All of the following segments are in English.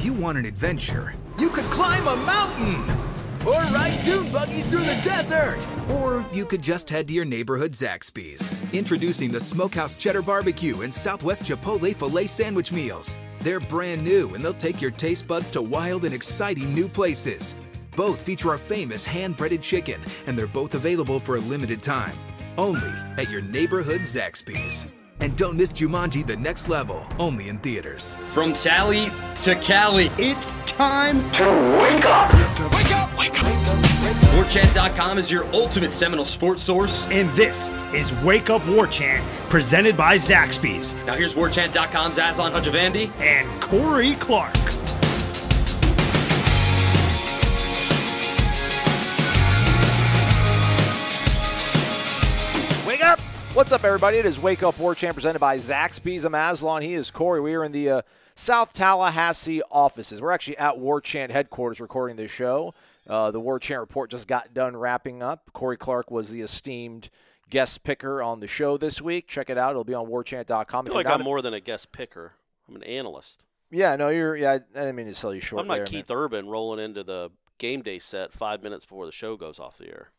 If you want an adventure, you could climb a mountain! Or ride dune buggies through the desert! Or you could just head to your neighborhood Zaxby's. Introducing the Smokehouse Cheddar Barbecue and Southwest Chipotle Filet Sandwich Meals. They're brand new and they'll take your taste buds to wild and exciting new places. Both feature our famous hand-breaded chicken, and they're both available for a limited time. Only at your neighborhood Zaxby's. And don't miss Jumanji: The Next Level, only in theaters. From Tally to Cali, it's time to wake up! Wake up! Wake up! Warchant.com is your ultimate Seminole sports source. And this is Wake Up Warchant, presented by Zaxby's. Now here's Warchant.com's Aslan Hajavandi and Corey Clark. What's up, everybody? It is Wake Up Warchant presented by Zaxby's. I'm Aslan. He is Corey. We are in the South Tallahassee offices. We're actually at Warchant headquarters recording this show. The Warchant report just got done wrapping up. Corey Clark was the esteemed guest picker on the show this week. Check it out. It'll be on warchant.com. I feel like I'm more than a guest picker. I'm an analyst. Yeah, no, I didn't mean to sell you short. I'm like Keith Urban rolling into the game day set 5 minutes before the show goes off the air.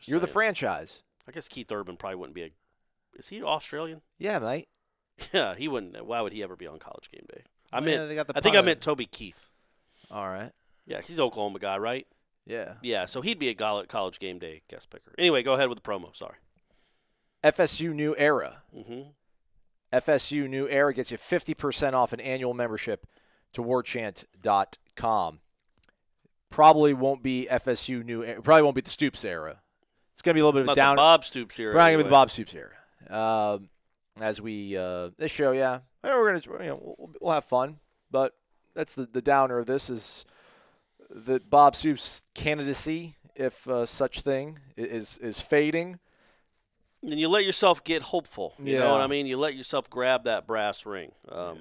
You're the franchise. I guess Keith Urban probably wouldn't be is he Australian? Yeah, mate. Yeah, he wouldn't. Why would he ever be on College Game Day? I think I meant Toby Keith. All right. Yeah, he's an Oklahoma guy, right? Yeah. Yeah, so he'd be a College Game Day guest picker. Anyway, go ahead with the promo. Sorry. FSU New Era. Mm-hmm. FSU New Era gets you 50% off an annual membership to warchant.com. Probably won't be FSU New Era. Probably won't be the Stoops era. It's going to be a little bit of a down. The Bob Stoops era. Probably going to be the Bob Stoops era. As we this show, yeah, we're gonna we'll have fun, but that's the downer of this is that Bob Stoops' candidacy, if such thing, is fading. And you let yourself get hopeful. You know what I mean? You let yourself grab that brass ring.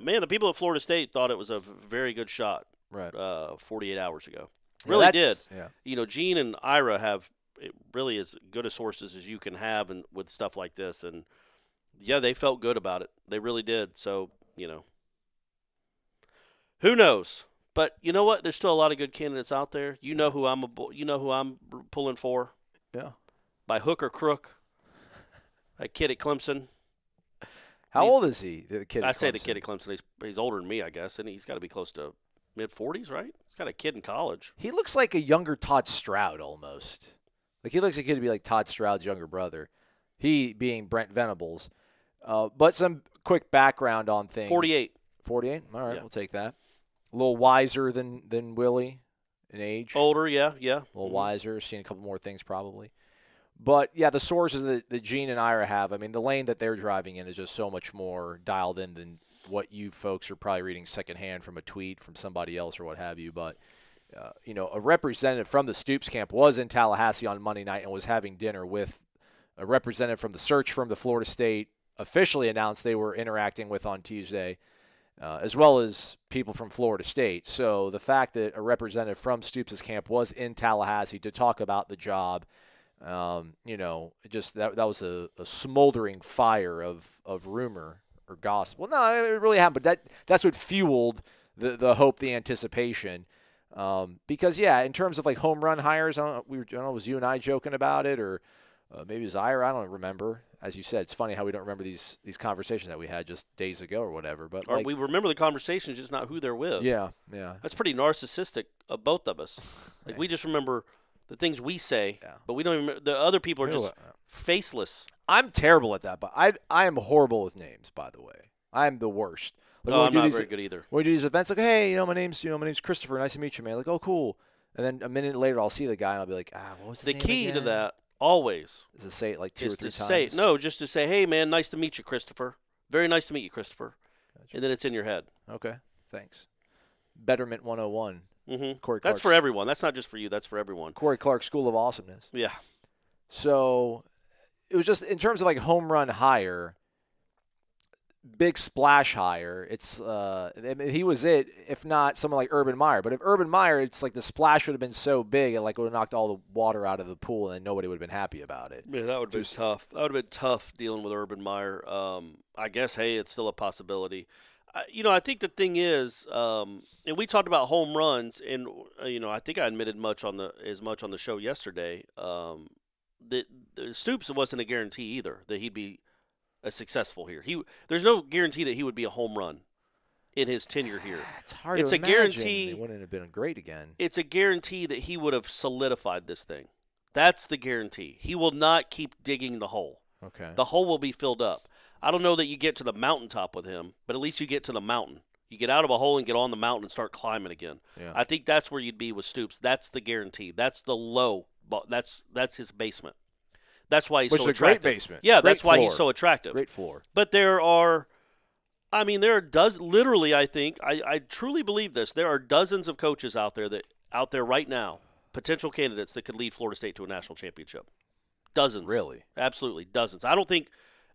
Man, the people at Florida State thought it was a very good shot. Right. 48 hours ago. Yeah, really did. Yeah. You know, Gene and Ira have it really as good a sources as you can have and with stuff like this. And, yeah, they felt good about it. They really did. So, who knows? But you know what? There's still a lot of good candidates out there. You know who I'm pulling for? Yeah. By hook or crook. That kid at Clemson. How old is he, the kid at Clemson? I say the kid at Clemson. He's older than me, I guess, and he's got to be close to mid-40s, right? He's got a kid in college. He looks like a younger Todd Stroud almost. Like he looks like a kid to be like Todd Stroud's younger brother. He being Brent Venables. But some quick background on things. 48. 48? All right, We'll take that. A little wiser than Willie in age. Older, yeah. A little wiser, seen a couple more things probably. But, yeah, the sources that Gene and Ira have, I mean, the lane that they're driving in is just so much more dialed in than what you folks are probably reading secondhand from a tweet from somebody else or what have you. But, a representative from the Stoops camp was in Tallahassee on Monday night and was having dinner with a representative from the search firm the Florida State officially announced they were interacting with on Tuesday, as well as people from Florida State. So the fact that a representative from Stoops' camp was in Tallahassee to talk about the job, just that was a smoldering fire of rumor or gossip. Well, no, it really happened, but that's what fueled the hope, the anticipation. Because, yeah, in terms of like home run hires, I don't know, was you and I joking about it, or maybe it was Ira, I don't remember. As you said, it's funny how we don't remember these conversations that we had just days ago or whatever. But we remember the conversations, just not who they're with. Yeah. That's pretty narcissistic of both of us. Like we just remember the things we say, but we don't even remember. The other people are just faceless. I'm terrible at that, but I am horrible with names, by the way. I'm the worst. Like, I'm not very good either. When we do these events, like, hey, my name's Christopher. Nice to meet you, man. Like, oh, cool. And then a minute later, I'll see the guy, and I'll be like, what was his name The key again? to that always is to say it like two or three times. Just to say, hey, man, nice to meet you, Christopher. Very nice to meet you, Christopher. Gotcha. And then it's in your head. Okay, thanks. Betterment 101. Mm-hmm. Corey That's for everyone. That's not just for you. That's for everyone. Corey Clark School of Awesomeness. Yeah. So it was just in terms of like home run hire, big splash hire. It's he was it. If not someone like Urban Meyer, but if Urban Meyer, it's like the splash would have been so big it like would have knocked all the water out of the pool and nobody would have been happy about it. Yeah, that would have been tough. That would have been tough dealing with Urban Meyer. I guess it's still a possibility. I think the thing is, and we talked about home runs, and I think I admitted as much on the show yesterday. That Stoops wasn't a guarantee either that he'd be successful here. There's no guarantee that he would be a home run in his tenure here. It's hard It's to a imagine guarantee. it wouldn't have been great again. It's a guarantee that he would have solidified this thing. That's the guarantee. He will not keep digging the hole. Okay. The hole will be filled up. I don't know that you get to the mountaintop with him, but at least you get to the mountain. You get out of a hole and get on the mountain and start climbing again. Yeah. I think that's where you'd be with Stoops. That's the guarantee. That's the low. That's his basement. That's why he's Which so is a attractive. great basement. Yeah, Great that's why floor. he's so attractive. Great floor. But there are literally, I think, I truly believe this. There are dozens of coaches out there right now, potential candidates that could lead Florida State to a national championship. Dozens. Really? Absolutely, dozens. I don't think,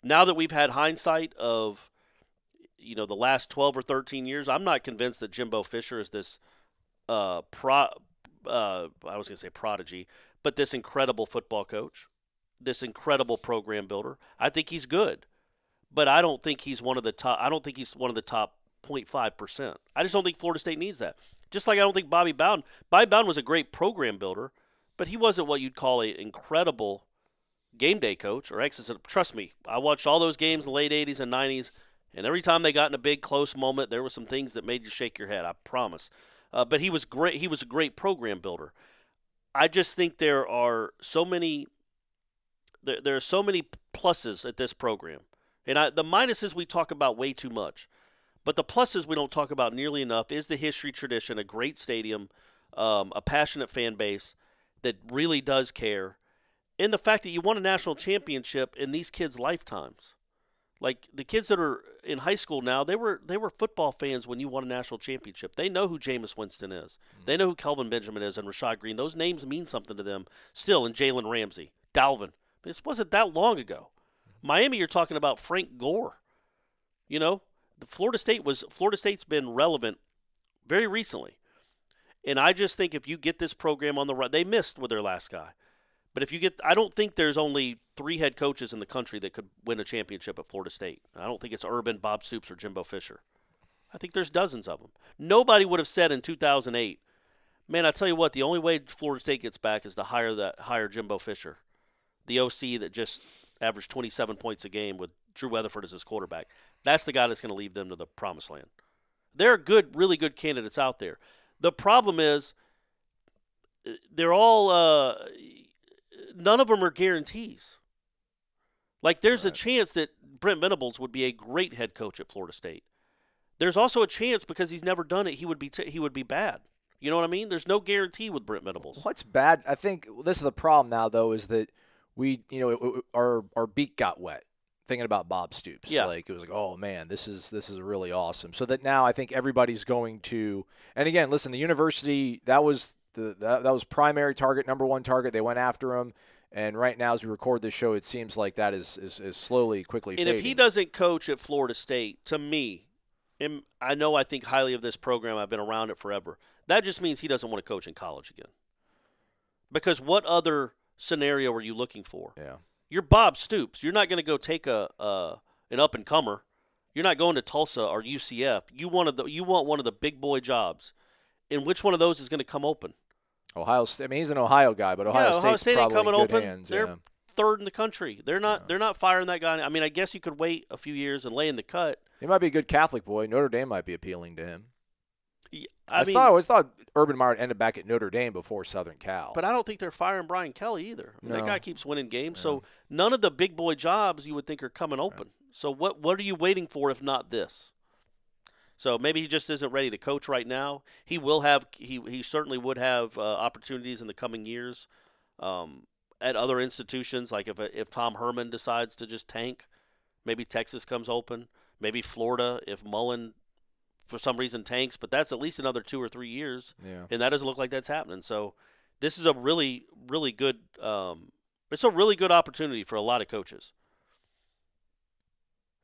now that we've had hindsight of, the last 12 or 13 years, I'm not convinced that Jimbo Fisher is this I was going to say prodigy, but this incredible football coach, this incredible program builder. I think he's good, but I don't think he's one of the top. I don't think he's one of the top 0.5%. I just don't think Florida State needs that. Just like I don't think Bobby Bowden was a great program builder, but he wasn't what you'd call an incredible game day coach or trust me, I watched all those games in the late 80s and 90s, and every time they got in a big close moment, there were some things that made you shake your head, I promise. But he was great. He was a great program builder. I just think there are so many pluses at this program. And the minuses we talk about way too much. But the pluses we don't talk about nearly enough is the history, tradition, a great stadium, a passionate fan base that really does care, and the fact that you won a national championship in these kids' lifetimes. Like the kids that are in high school now, they were football fans when you won a national championship. They know who Jameis Winston is. They know who Kelvin Benjamin is and Rashad Green. Those names mean something to them still, and Jalen Ramsey, Dalvin. This wasn't that long ago. Miami, you're talking about Frank Gore. The Florida State's been relevant very recently. And I just think if you get this program on the right, they missed with their last guy. But I don't think there's only 3 head coaches in the country that could win a championship at Florida State. I don't think it's Urban, Bob Stoops, or Jimbo Fisher. I think there's dozens of them. Nobody would have said in 2008, man, I tell you what, the only way Florida State gets back is to hire Jimbo Fisher, the OC that just averaged 27 points a game with Drew Weatherford as his quarterback. That's the guy that's going to lead them to the promised land. There are really good candidates out there. The problem is they're all none of them are guarantees. Like there's a chance that Brent Venables would be a great head coach at Florida State. There's also a chance because he's never done it, he would be bad. You know what I mean? There's no guarantee with Brent Venables. What's bad? I think this is the problem now, though, is that our beak got wet thinking about Bob Stoops. Yeah. Like it was like, oh man, this is really awesome. So that now I think everybody's going to. And again, listen, the university that was primary target, number one target. They went after him, and right now as we record this show, it seems like that is slowly, quickly fading. And if he doesn't coach at Florida State, to me, and I think highly of this program. I've been around it forever. That just means he doesn't want to coach in college again. Because what other scenario are you looking for? Yeah. You're Bob Stoops. You're not going to go take an up-and-comer. You're not going to Tulsa or UCF. You want one of the big boy jobs. And which one of those is going to come open? Ohio State. I mean, he's an Ohio guy, but Ohio State's State ain't probably coming in good open. hands. They're third in the country. They're not firing that guy. I mean, I guess you could wait a few years and lay in the cut. He might be a good Catholic boy. Notre Dame might be appealing to him. I always thought Urban Meyer ended back at Notre Dame before Southern Cal. But I don't think they're firing Brian Kelly either. I mean, that guy keeps winning games. Yeah. So none of the big boy jobs you would think are coming open. Yeah. So what are you waiting for if not this? So maybe he just isn't ready to coach right now. He will have. He certainly would have opportunities in the coming years at other institutions. Like if Tom Herman decides to just tank, maybe Texas comes open. Maybe Florida if Mullen for some reason tanks, but that's at least another 2 or 3 years, and that doesn't look like that's happening. So this is a really, really good it's a really good opportunity for a lot of coaches.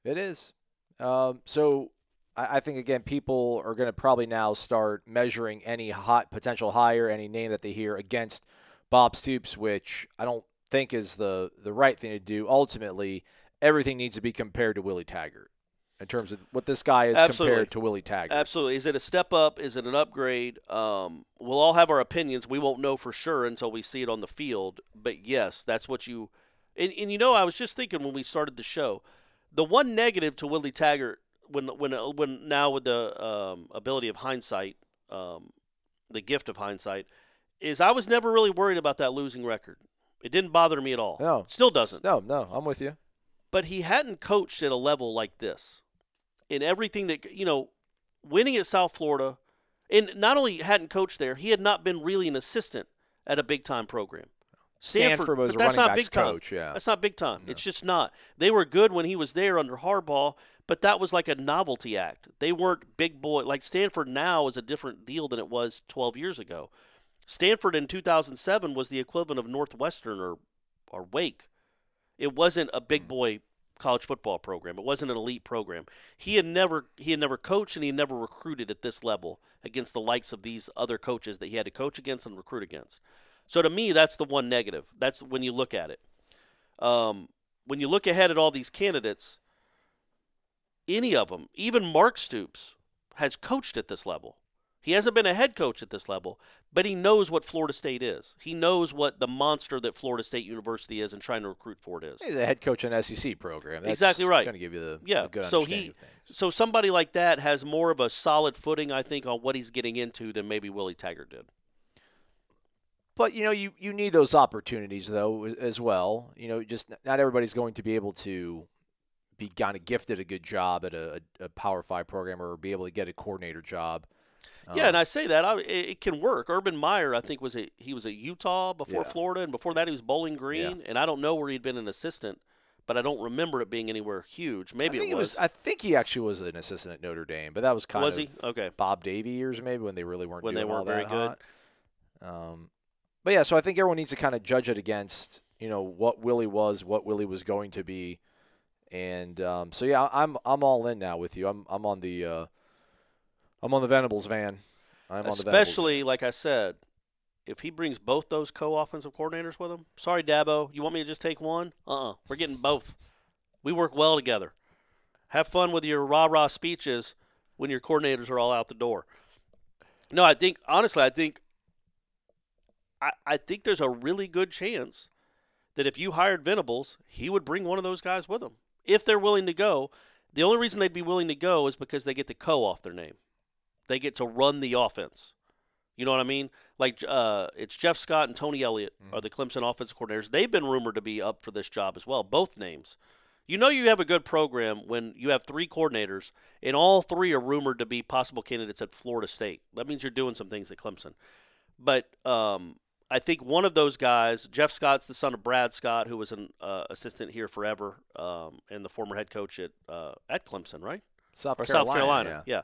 It is. So I think, again, people are going to probably now start measuring any hot potential hire, any name that they hear against Bob Stoops, which I don't think is the right thing to do. Ultimately, everything needs to be compared to Willie Taggart. in terms of what this guy is compared to Willie Taggart. Absolutely. Is it a step up? Is it an upgrade? We'll all have our opinions. We won't know for sure until we see it on the field. But, yes, that's what you – and I was just thinking when we started the show, the one negative to Willie Taggart when now with the ability of hindsight, the gift of hindsight, is I was never really worried about that losing record. It didn't bother me at all. No. It still doesn't. No, I'm with you. But he hadn't coached at a level like this. In everything that, winning at South Florida, and not only hadn't coached there, he had not been really an assistant at a big-time program. Stanford was a running backs coach, yeah. That's not big time. No. It's just not. They were good when he was there under Harbaugh, but that was like a novelty act. They weren't big boy. Like Stanford now is a different deal than it was 12 years ago. Stanford in 2007 was the equivalent of Northwestern or Wake. It wasn't a big boy college football program. It wasn't an elite program. He had never coached and he had never recruited at this level against the likes of these other coaches that he had to coach against and recruit against. So to me, that's the one negative. That's when you look at it. When you look ahead at all these candidates, any of them, even Mark Stoops, has coached at this level. He hasn't been a head coach at this level, but he knows what Florida State is. He knows what the monster that Florida State University is and trying to recruit for it is. He's a head coach in an SEC program. That's exactly right. Going to give you the good so understanding of things. So somebody like that has more of a solid footing, I think, on what he's getting into than maybe Willie Taggart did. But, you need those opportunities, though, as well. Just not everybody's going to be able to be kind of gifted a good job at a Power 5 program or be able to get a coordinator job. Yeah, and I say that it can work. Urban Meyer, I think, he was at Utah before Florida, and before that he was Bowling Green. And I don't know where he'd been an assistant, but I don't remember it being anywhere huge. Maybe it was. I think he actually was an assistant at Notre Dame, but that was kind of okay. Bob Davie years maybe when they really weren't when doing they weren't all very that good. Hot. But yeah, so I think everyone needs to kind of judge it against what Willie was, what Willie was going to be, and so yeah, I'm all in now with you. I'm on the Venables van. Especially, like I said, if he brings both those co-offensive coordinators with him. Sorry, Dabo, you want me to just take one? We're getting both. We work well together. Have fun with your rah-rah speeches when your coordinators are all out the door. No, I think there's a really good chance that if you hired Venables, he would bring one of those guys with him. If they're willing to go, the only reason they'd be willing to go is because they get the co off their name. They get to run the offense. You know what I mean? Like it's Jeff Scott and Tony Elliott are the Clemson offensive coordinators. They've been rumored to be up for this job as well, both names. You have a good program when you have three coordinators, and all three are rumored to be possible candidates at Florida State. That means you're doing some things at Clemson. But I think one of those guys, Jeff Scott's the son of Brad Scott, who was an assistant here forever, and the former head coach at Clemson, right? South Carolina. Yeah.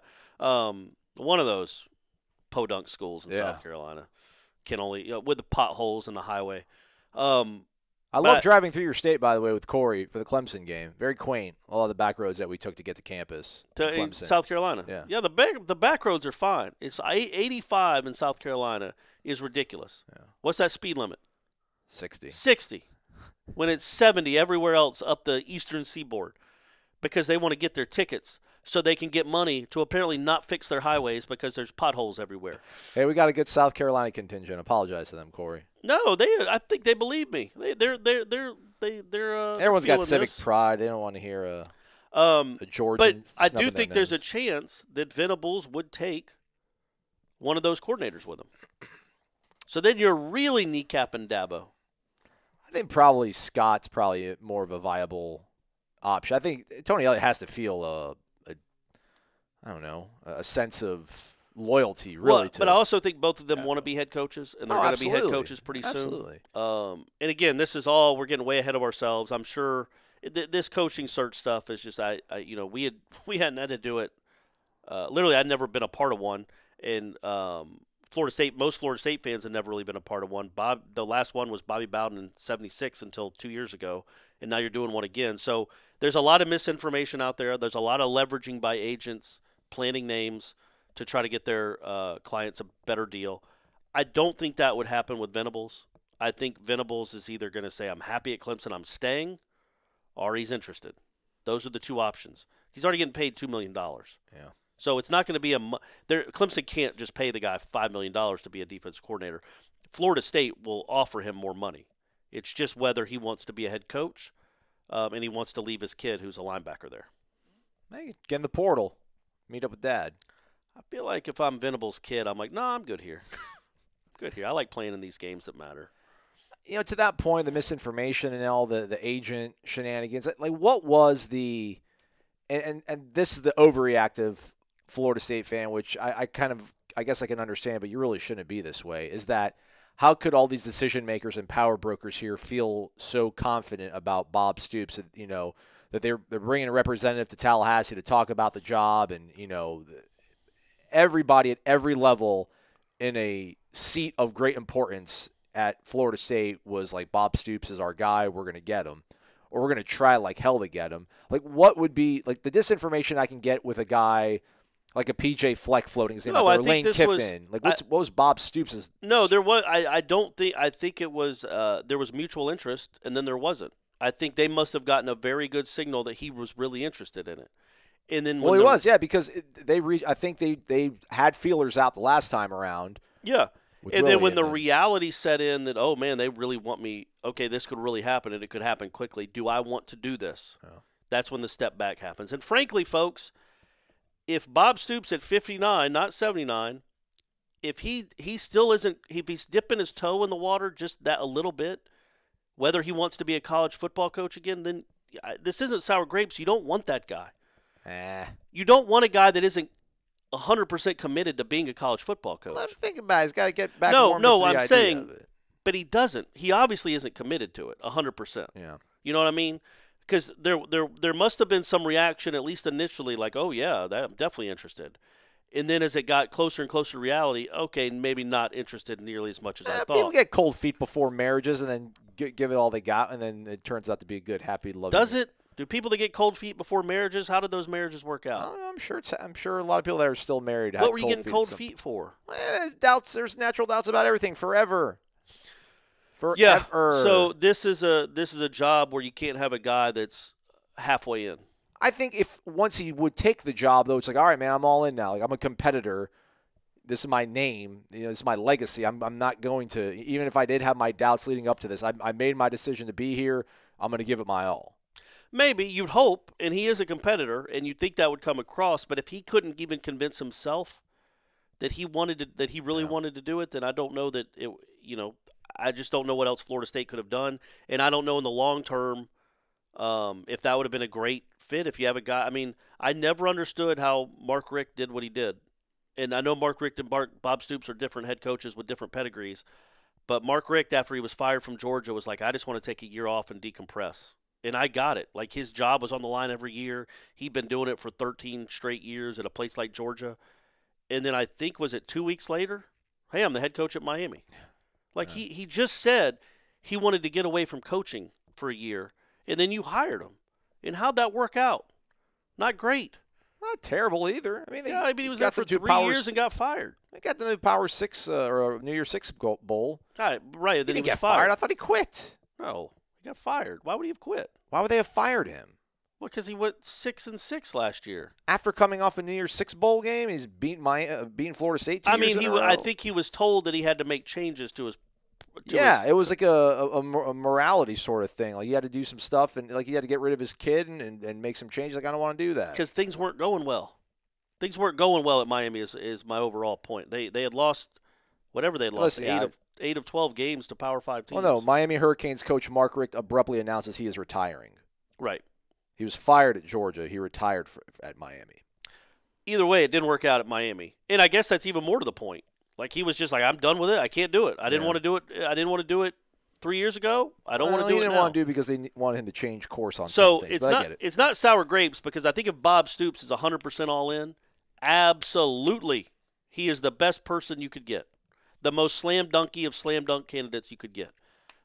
One of those podunk schools in South Carolina can only with the potholes and the highway. I love driving through your state, by the way, with Corey for the Clemson game. Very quaint. All of the back roads that we took to get to campus. In South Carolina. Yeah. The back roads are fine. It's 85 in South Carolina is ridiculous. Yeah. What's that speed limit? 60. 60. When it's 70 everywhere else up the eastern seaboard, because they want to get their tickets so they can get money to apparently not fix their highways because there's potholes everywhere. Hey, we got a good South Carolina contingent. Apologize to them, Corey. No, I think they believe me. They're everyone's got civic pride. They don't want to hear a Georgian. But I do think there's a chance that Venables would take one of those coordinators with him. So then you're really kneecapping Dabo. I think probably Scott's probably more of a viable option. I think Tony Elliott has to feel a sense of loyalty, really. But I also think both of them want to be head coaches, and they're going to be head coaches pretty soon. Absolutely. And again, this is all we're getting way ahead of ourselves. I'm sure this coaching search stuff is just we hadn't had to do it. Literally, I'd never been a part of one, and Florida State. Most Florida State fans have never really been a part of one. The last one was Bobby Bowden in '76 until 2 years ago, and now you're doing one again. So there's a lot of misinformation out there. There's a lot of leveraging by agents, planning names to try to get their clients a better deal. I don't think that would happen with Venables. I think Venables is either going to say, I'm happy at Clemson, I'm staying, or he's interested. Those are the two options. He's already getting paid $2 million. Yeah. So it's not going to be Clemson can't just pay the guy $5 million to be a defensive coordinator. Florida State will offer him more money. It's just whether he wants to be a head coach and he wants to leave his kid who's a linebacker there. Hey, get in the portal. Meet up with Dad. I feel like if I'm Venables' kid, I'm like, no, I'm good here. Good here. I like playing in these games that matter. You know, to that point, the misinformation and all the agent shenanigans, like what was the and this is the overreactive Florida State fan, which I guess I can understand, but you really shouldn't be this way, is that how could all these decision makers and power brokers here feel so confident about Bob Stoops, you know, that they're bringing a representative to Tallahassee to talk about the job, and, you know, everybody at every level in a seat of great importance at Florida State was like, Bob Stoops is our guy, we're going to get him, or we're going to try like hell to get him. Like, what would be, like, the disinformation I can get with a guy like a PJ Fleck floating his name out there, or Lane Kiffin? What was Bob Stoops'? No, there was. I don't think. I think it was. There was mutual interest, and then there wasn't. I think they must have gotten a very good signal that he was really interested in it. And then, he was, yeah, because I think they had feelers out the last time around. Yeah, and then when the reality set in that, oh man, they really want me. Okay, this could really happen, and it could happen quickly. Do I want to do this? Yeah. That's when the step back happens. And frankly, folks, if Bob Stoops at 59, not 79, if he still isn't, if he's dipping his toe in the water just that a little bit, whether he wants to be a college football coach again, then this isn't sour grapes. You don't want that guy. You don't want a guy that isn't 100% committed to being a college football coach. Let him think about it. He's got to get back. I'm saying, but he doesn't. He obviously isn't committed to it 100%. Yeah. You know what I mean? Because there must have been some reaction, at least initially, like, oh, yeah, I'm definitely interested. And then as it got closer and closer to reality, okay, maybe not interested nearly as much as I thought. People get cold feet before marriages and then give it all they got, and then it turns out to be a good, happy, loving. Does it? Do people that get cold feet before marriages, how did those marriages work out? I'm sure a lot of people that are still married. What were you getting cold feet for? There's doubts. There's natural doubts about everything forever. Yeah. So this is a job where you can't have a guy that's halfway in. I think if once he would take the job, though, it's like, all right, man, I'm all in now. Like, I'm a competitor. This is my name. You know, this is my legacy. I'm not going to, even if I did have my doubts leading up to this, I made my decision to be here. I'm going to give it my all. Maybe you'd hope, and he is a competitor, and you'd think that would come across. But if he couldn't even convince himself that he really wanted to do it, then I don't know that it. You know, I just don't know what else Florida State could have done, and I don't know in the long term if that would have been a great fit. If you have a guy, I mean, I never understood how Mark Richt did what he did, and I know Mark Richt and Bob Stoops are different head coaches with different pedigrees, but Mark Richt, after he was fired from Georgia, was like, I just want to take a year off and decompress. And I got it. Like, his job was on the line every year. He'd been doing it for 13 straight years at a place like Georgia. And then I think, was it 2 weeks later? Hey, I'm the head coach at Miami. Like, he just said he wanted to get away from coaching for a year, and then you hired him. And how'd that work out? Not great. Not terrible either. I mean, he was there for 3 years and got fired. They got the Power 6 or New Year's 6 Bowl. Right. Then he didn't get fired. I thought he quit. No, he got fired. Why would he have quit? Why would they have fired him? Well, because he went 6-6 last year. After coming off a New Year's 6 bowl game, he's beating Florida State 2 years in a row. I think he was told that he had to make changes to his. It was like a morality sort of thing. Like, he had to do some stuff, and like he had to get rid of his kid and make some changes. Like, I don't want to do that because things weren't going well. Things weren't going well at Miami. Is my overall point. They had lost whatever they had lost. Listen, 8 of 12 games to Power 5 teams. Well, no, Miami Hurricanes coach Mark Richt abruptly announces he is retiring. Right. He was fired at Georgia. He retired at Miami. Either way, it didn't work out at Miami. And I guess that's even more to the point. Like, he was just like, I'm done with it. I can't do it. I didn't want to do it. I didn't want to do it 3 years ago. I don't want to do it now. He didn't want to do it because they wanted him to change course on some things. So it's not sour grapes, because I think if Bob Stoops is 100% all in, absolutely, he is the best person you could get. The most slam dunky of slam dunk candidates you could get.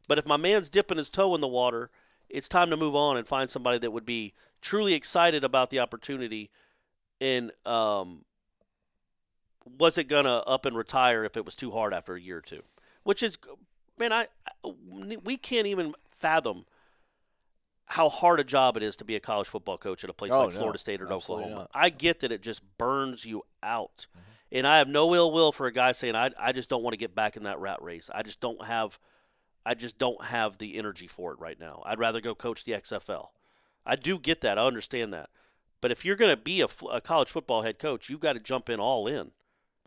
But if my man's dipping his toe in the water, it's time to move on and find somebody that would be truly excited about the opportunity and wasn't going to up and retire if it was too hard after a year or two. Which is, man, we can't even fathom how hard a job it is to be a college football coach at a place like no, Florida State or Oklahoma. not. I get that it just burns you out. And I have no ill will for a guy saying, I just don't want to get back in that rat race. I just don't have the energy for it right now. I'd rather go coach the XFL. I do get that. I understand that. But if you're going to be a college football head coach, you've got to jump in all in.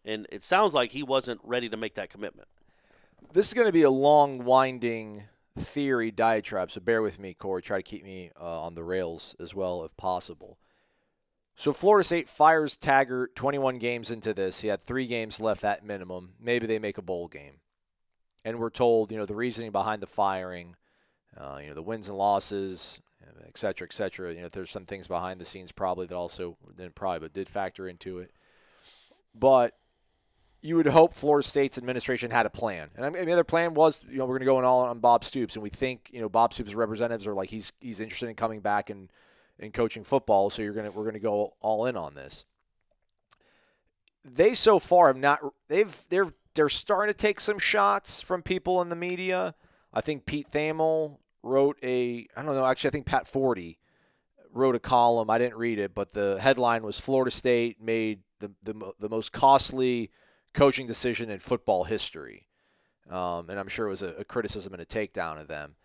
And it sounds like he wasn't ready to make that commitment. This is going to be a long, winding theory diatribe, so bear with me, Corey. Try to keep me on the rails as well if possible. So Florida State fires Taggart 21 games into this. He had 3 games left at minimum. Maybe they make a bowl game. And we're told, the reasoning behind the firing, the wins and losses, et cetera, there's some things behind the scenes probably that also did factor into it. But you would hope Florida State's administration had a plan. And I mean, the other plan was, we're going to go in all on Bob Stoops. And we think, Bob Stoops' representatives are like, he's interested in coming back and coaching football. So we're going to go all in on this. They so far have not, they're starting to take some shots from people in the media. I think Pete Thamel wrote I think Pat Forty wrote a column. I didn't read it, but the headline was Florida State made the most costly coaching decision in football history. And I'm sure it was a criticism and a takedown of them.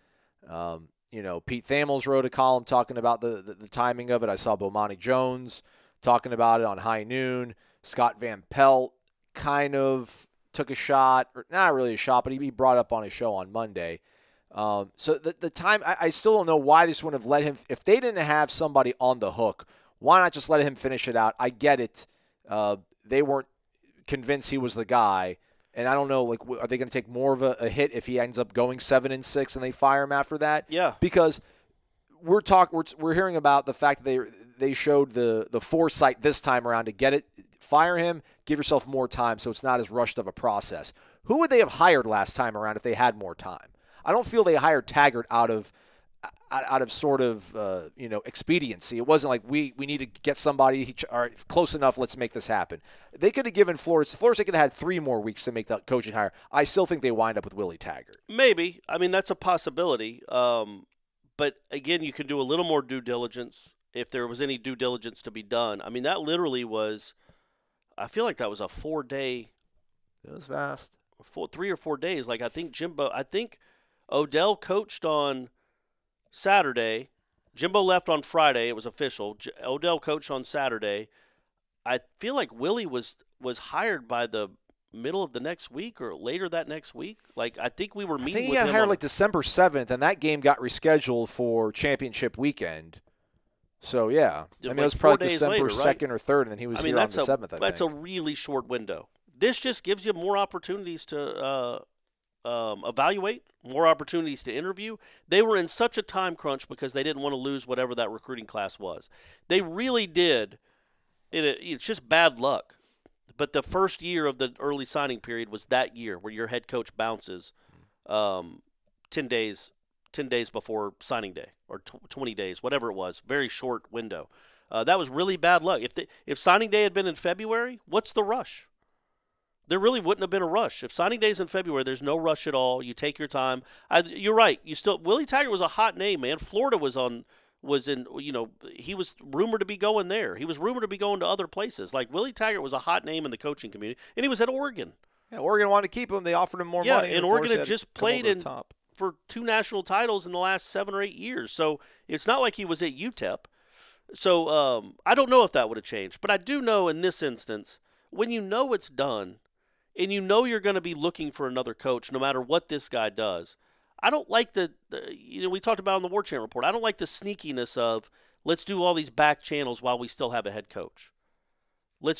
Pete Thamels wrote a column talking about the timing of it. I saw Bomani Jones talking about it on High Noon. Scott Van Pelt kind of took a shot, or not really a shot, but he brought up on his show on Monday. So the time, I still don't know why this wouldn't have let him. If they didn't have somebody on the hook, why not just let him finish it out? I get it. They weren't convinced he was the guy. And I don't know, are they going to take more of a hit if he ends up going 7-6 and they fire him after that? Yeah. Because we're hearing about the fact that they showed the foresight this time around to get it, fire him, give yourself more time so it's not as rushed of a process. Who would they have hired last time around if they had more time? I don't feel they hired Taggart out of sort of expediency. It wasn't like we need to get somebody all right, close enough. Let's make this happen. They could have given Florida State could have had 3 more weeks to make that coaching hire. I still think they wind up with Willie Taggart. Maybe. I mean, that's a possibility. But again, you can do a little more due diligence if there was any due diligence to be done. I mean, that literally was. I feel like that was a 4-day. It was fast. 3 or 4 days. Like I think Odell coached on Saturday. Jimbo left on Friday. It was official. Odell coached on Saturday. I feel like Willie was hired by the middle of the next week or later that next week. Like I think we were meeting. I think he with got him hired on like December 7th, and that game got rescheduled for championship weekend. So yeah, like it was 4 probably days December later, right? 2nd or 3rd, and then he was here on the 7th. I think that's a really short window. This just gives you more opportunities to evaluate, more opportunities to interview. They were in such a time crunch because they didn't want to lose whatever that recruiting class was. They really did. It's just bad luck. But the first year of the early signing period was that year where your head coach bounces 10 days before signing day or 20 days, whatever it was. Very short window. That was really bad luck. If signing day had been in February, what's the rush? There really wouldn't have been a rush. If signing day's in February, there's no rush at all. You take your time. You're right. Willie Taggart was a hot name, man. Florida he was rumored to be going there. He was rumored to be going to other places. Like Willie Taggart was a hot name in the coaching community, and he was at Oregon. Yeah, Oregon wanted to keep him. They offered him more money. Yeah, and Oregon had just played top. For 2 national titles in the last 7 or 8 years. So it's not like he was at UTEP. So I don't know if that would have changed. But I do know in this instance, when you know it's done, and you know you're going to be looking for another coach no matter what this guy does, I don't like we talked about in the Warchant report, I don't like the sneakiness of let's do all these back channels while we still have a head coach. I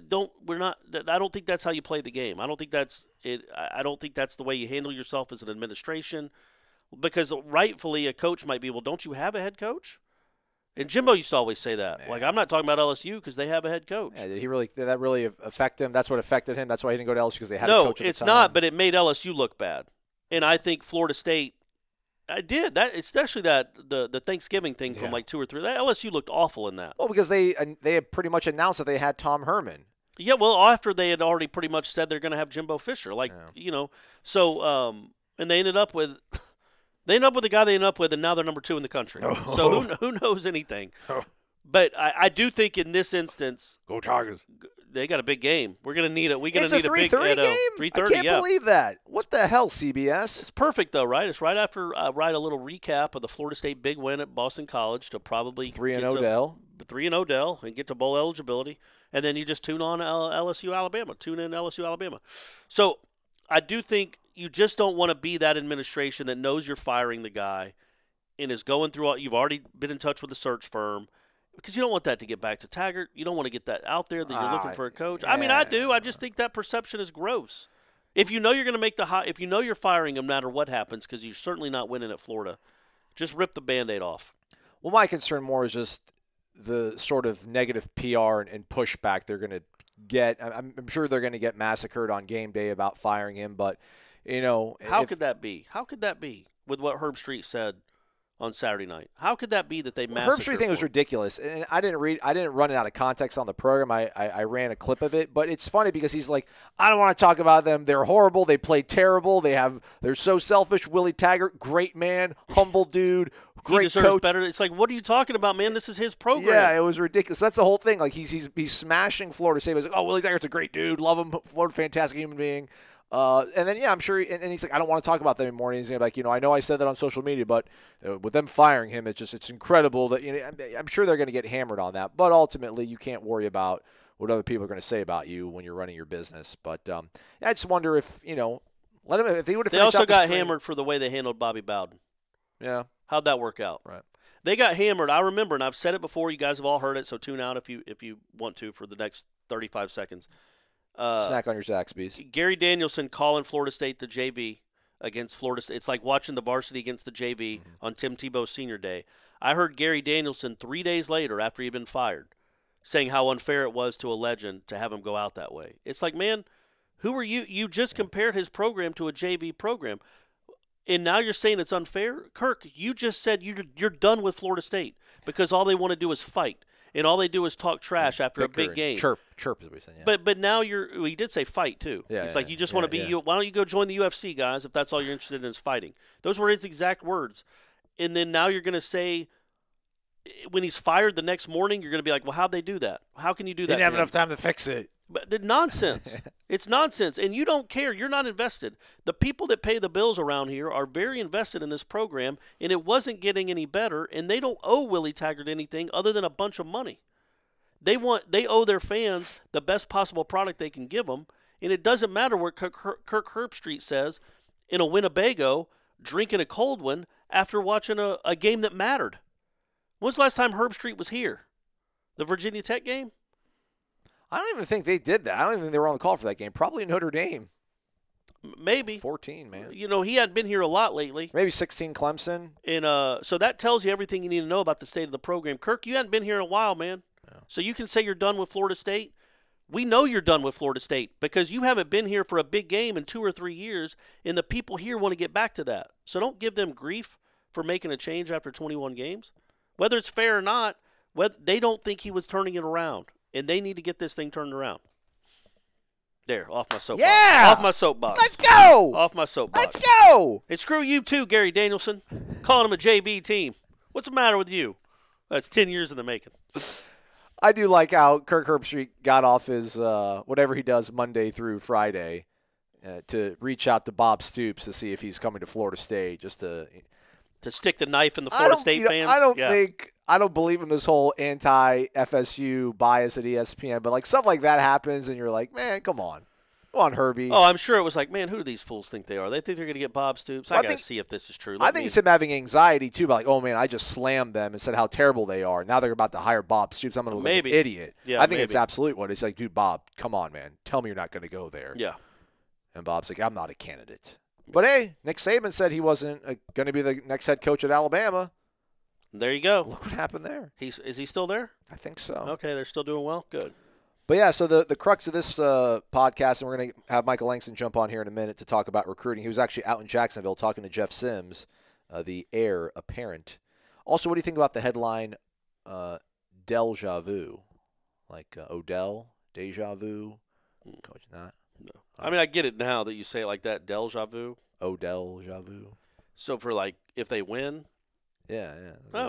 don't think that's how you play the game. I don't think that's it. I don't think that's the way you handle yourself as an administration, because rightfully a coach might be, well, don't you have a head coach? And Jimbo used to always say that. Man. Like, I'm not talking about LSU because they have a head coach. Yeah, did that really affect him? That's what affected him? That's why he didn't go to LSU, because they had a coach at the time? No, it's not, but it made LSU look bad. And I think Florida State did. That, especially the Thanksgiving thing from like 2 or 3. That LSU looked awful in that. Well, because they had pretty much announced that they had Tom Herman. Yeah, well, after they had already pretty much said they're going to have Jimbo Fisher. And they ended up with They end up with the guy they end up with, and now they're number 2 in the country. So who knows anything? But I do think in this instance, Go Tigers. They got a big game. We're going to need it. We're going It's to need a a big 3:30 game. 3:30. I can't believe that. What the hell, CBS? It's perfect though, right? It's right after write a little recap of the Florida State big win at Boston College to probably 3-0 Dell. 3-0 Dell and get to bowl eligibility, and then you just tune on LSU Alabama. Tune in LSU Alabama. So I do think you just don't want to be that administration that knows you're firing the guy and is going through all. You've already been in touch with the search firm. Because you don't want that to get back to Taggart. You don't want to get that out there that you're looking for a coach. Yeah. I mean, I do. I just think that perception is gross. If you know you're going to make if you know you're firing him no matter what happens, because you're certainly not winning at Florida, just rip the Band-Aid off. Well, my concern more is just the sort of negative PR and pushback they're going to get. I'm sure they're going to get massacred on game day about firing him, but, How could that be? How could that be with what Herb Street said on Saturday night? How could that be that they massacred? Herb Street thing was ridiculous, and I didn't run it out of context on the program. I ran a clip of it, but it's funny because he's like, I don't want to talk about them. They're horrible. They play terrible. They're so selfish. Willie Taggart, great man, humble dude, great he deserves coach. Better. It's like, what are you talking about, man? This is his program. Yeah, it was ridiculous. That's the whole thing. Like he's smashing Florida State. He's like, oh, Willie Taggart's a great dude. Love him. Florida, fantastic human being. And then, I'm sure, and he's like, I don't want to talk about them anymore. And he's going to be like, I know I said that on social media, but with them firing him, it's incredible that, I'm sure they're going to get hammered on that. But ultimately, you can't worry about what other people are going to say about you when you're running your business. But I just wonder if, let him, if he would have. They also got hammered for the way they handled Bobby Bowden. Yeah. How'd that work out? Right. They got hammered. I remember, and I've said it before. You guys have all heard it, so tune out if you want to for the next 35 seconds. Snack on your Zaxby's. Gary Danielson calling Florida State the JV against Florida State. It's like watching the varsity against the JV on Tim Tebow's senior day. I heard Gary Danielson 3 days later after he'd been fired saying how unfair it was to a legend to have him go out that way. It's like, man, who are you? You just compared his program to a JV program, and now you're saying it's unfair? Kirk, you just said you're done with Florida State because all they want to do is fight. And all they do is talk trash after a big game. Chirp is what he's saying. Yeah. But now he did say fight too. Yeah, it's like you just want to be you. Why don't you go join the UFC, guys, if that's all you're interested in is fighting? Those were his exact words. And then now you're going to say when he's fired the next morning, you're going to be like, well, how'd they do that? How can you do that? Didn't have enough time to fix it. But nonsense. It's nonsense. And you don't care. You're not invested. The people that pay the bills around here are very invested in this program, and it wasn't getting any better, and they don't owe Willie Taggart anything other than a bunch of money. They owe their fans the best possible product they can give them, and it doesn't matter what Kirk Herbstreit says in a Winnebago drinking a cold one after watching a game that mattered. When's the last time Herbstreit was here? The Virginia Tech game? I don't even think they did that. I don't even think they were on the call for that game. Probably Notre Dame. Maybe. 14, man. He hadn't been here a lot lately. Maybe 16 Clemson. And so that tells you everything you need to know about the state of the program. Kirk, you hadn't been here in a while, man. Yeah. So you can say you're done with Florida State. We know you're done with Florida State because you haven't been here for a big game in 2 or 3 years, and the people here want to get back to that. So don't give them grief for making a change after 21 games. Whether it's fair or not, they don't think he was turning it around. And they need to get this thing turned around. There, off my soapbox. Yeah! Off my soapbox. Let's go! Off my soapbox. Let's go! And screw you too, Gary Danielson. Calling him a JV team. What's the matter with you? That's 10 years in the making. I do like how Kirk Herbstreit got off his whatever he does Monday through Friday to reach out to Bob Stoops to see if he's coming to Florida State just to stick the knife in the Florida State fans. I don't believe in this whole anti-FSU bias at ESPN, but like stuff like that happens, and you're like, man, come on, Herbie. Oh, I'm sure it was like, man, who do these fools think they are? They think they're going to get Bob Stoops. I got to see if this is true. I think it's him having anxiety too, about like, oh man, I just slammed them and said how terrible they are. Now they're about to hire Bob Stoops. I'm going to look like an idiot. Yeah, I think it's absolute what it's like, dude. Bob, come on, man, tell me you're not going to go there. Yeah. And Bob's like, I'm not a candidate. But hey, Nick Saban said he wasn't going to be the next head coach at Alabama. There you go. Look what happened there. Is he still there? I think so. Okay, they're still doing well. Good. But yeah, so the crux of this podcast, and we're going to have Michael Langston jump on here in a minute to talk about recruiting. He was actually out in Jacksonville talking to Jeff Sims, the heir apparent. Also, what do you think about the headline, Deja Vu? Like Odell, Deja Vu? Coach, not? No. I mean, I get it now that you say it like that, Deja Vu. Odell, Javu. So for like if they win, Yeah.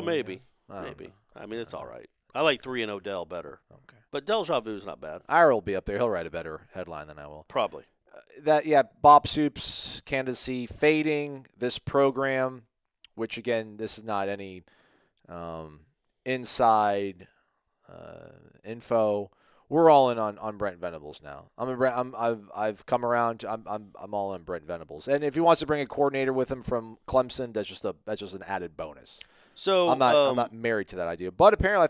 maybe. I don't know. I mean, it's all right. I like 3 and Odell better. Okay. But Deja Vu's not bad. Ira will be up there. He'll write a better headline than I will. Probably. Bob Stoops candidacy fading. This program, which again, this is not any inside info. We're all in on Brent Venables now. I've come around. I'm all in Brent Venables. And if he wants to bring a coordinator with him from Clemson, that's just an added bonus. So I'm not married to that idea. But apparently,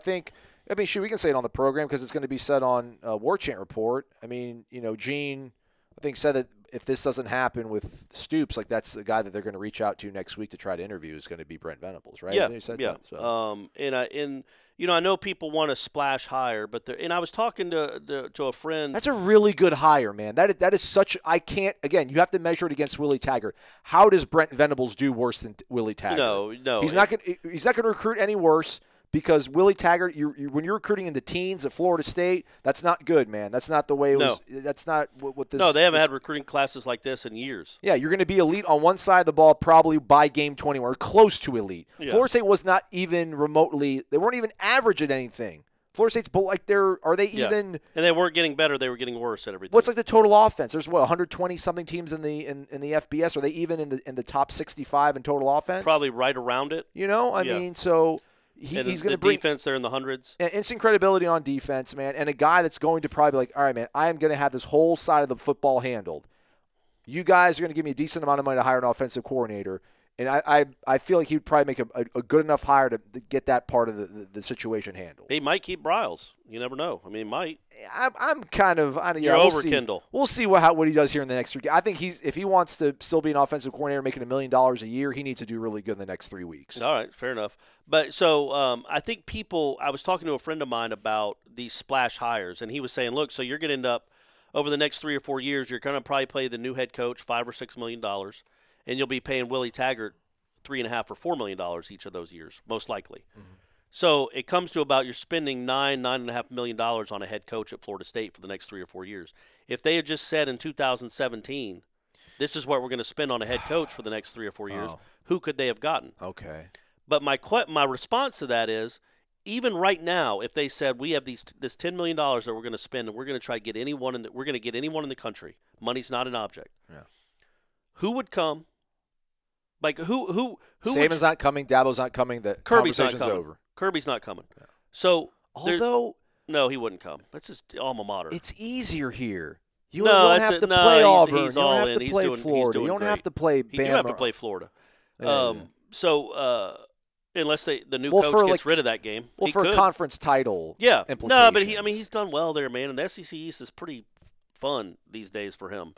we can say it on the program because it's going to be said on Warchant Report. I mean, Gene, I think, said that if this doesn't happen with Stoops, like that's the guy that they're going to reach out to next week to try to interview is going to be Brent Venables, right? Yeah, He said yeah. That, so. I know people want to splash higher, but I was talking to a friend. That's a really good hire, man. That is such. I can't. Again, you have to measure it against Willie Taggart. How does Brent Venables do worse than Willie Taggart? No. He's not going to recruit any worse. Because Willie Taggart, when you're recruiting in the teens at Florida State, that's not good, man. That's not the way it was. That's not what this. No, they haven't had recruiting classes like this in years. Yeah, you're going to be elite on one side of the ball probably by game 20 or close to elite. Yeah. Florida State was not even remotely. They weren't even average at anything. Florida State's are they even? And they weren't getting better; they were getting worse at everything. What's like the total offense? There's 120 something teams in the FBS. Are they even in the top 65 in total offense? Probably right around it. I mean, so. He's going to bring defense. They're in the hundreds. Instant credibility on defense, man, and a guy that's going to probably be like, all right, man, I am going to have this whole side of the football handled. You guys are going to give me a decent amount of money to hire an offensive coordinator, and I feel like he'd probably make a good enough hire to get that part of the situation handled. He might keep Bryles. You never know. I mean, he might. I'm kind of You're over Kendall. We'll see what he does here in the next 3 games. I think if he wants to still be an offensive coordinator making $1 million a year, he needs to do really good in the next 3 weeks. All right, fair enough. But so I think I was talking to a friend of mine about these splash hires, and he was saying, look, so you're going to end up over the next 3 or 4 years, you're going to probably play the new head coach $5 or $6 million, and you'll be paying Willie Taggart $3.5 or $4 million each of those years, most likely. Mm-hmm. So it comes to about you're spending $9.5 million on a head coach at Florida State for the next 3 or 4 years. If they had just said in 2017, this is what we're going to spend on a head coach for the next 3 or 4 years, who could they have gotten? Okay. But my response to that is, even right now, if they said we have this $10 million that we're going to spend and we're going to try to get anyone in the country, money's not an object. Yeah. Who would come? Like who? Saban's not coming. Dabo's not coming. The Kirby's not conversation's coming. over. Kirby's not coming. Yeah. So no, he wouldn't come. That's his alma mater. It's easier here. You don't have to play Auburn. You don't have to play Florida. You don't have to play Bama. You do have to play Florida. Unless the new coach gets rid of that game. Well, for a conference title. Yeah. No, but he's done well there, man. And the SEC East is pretty fun these days for him.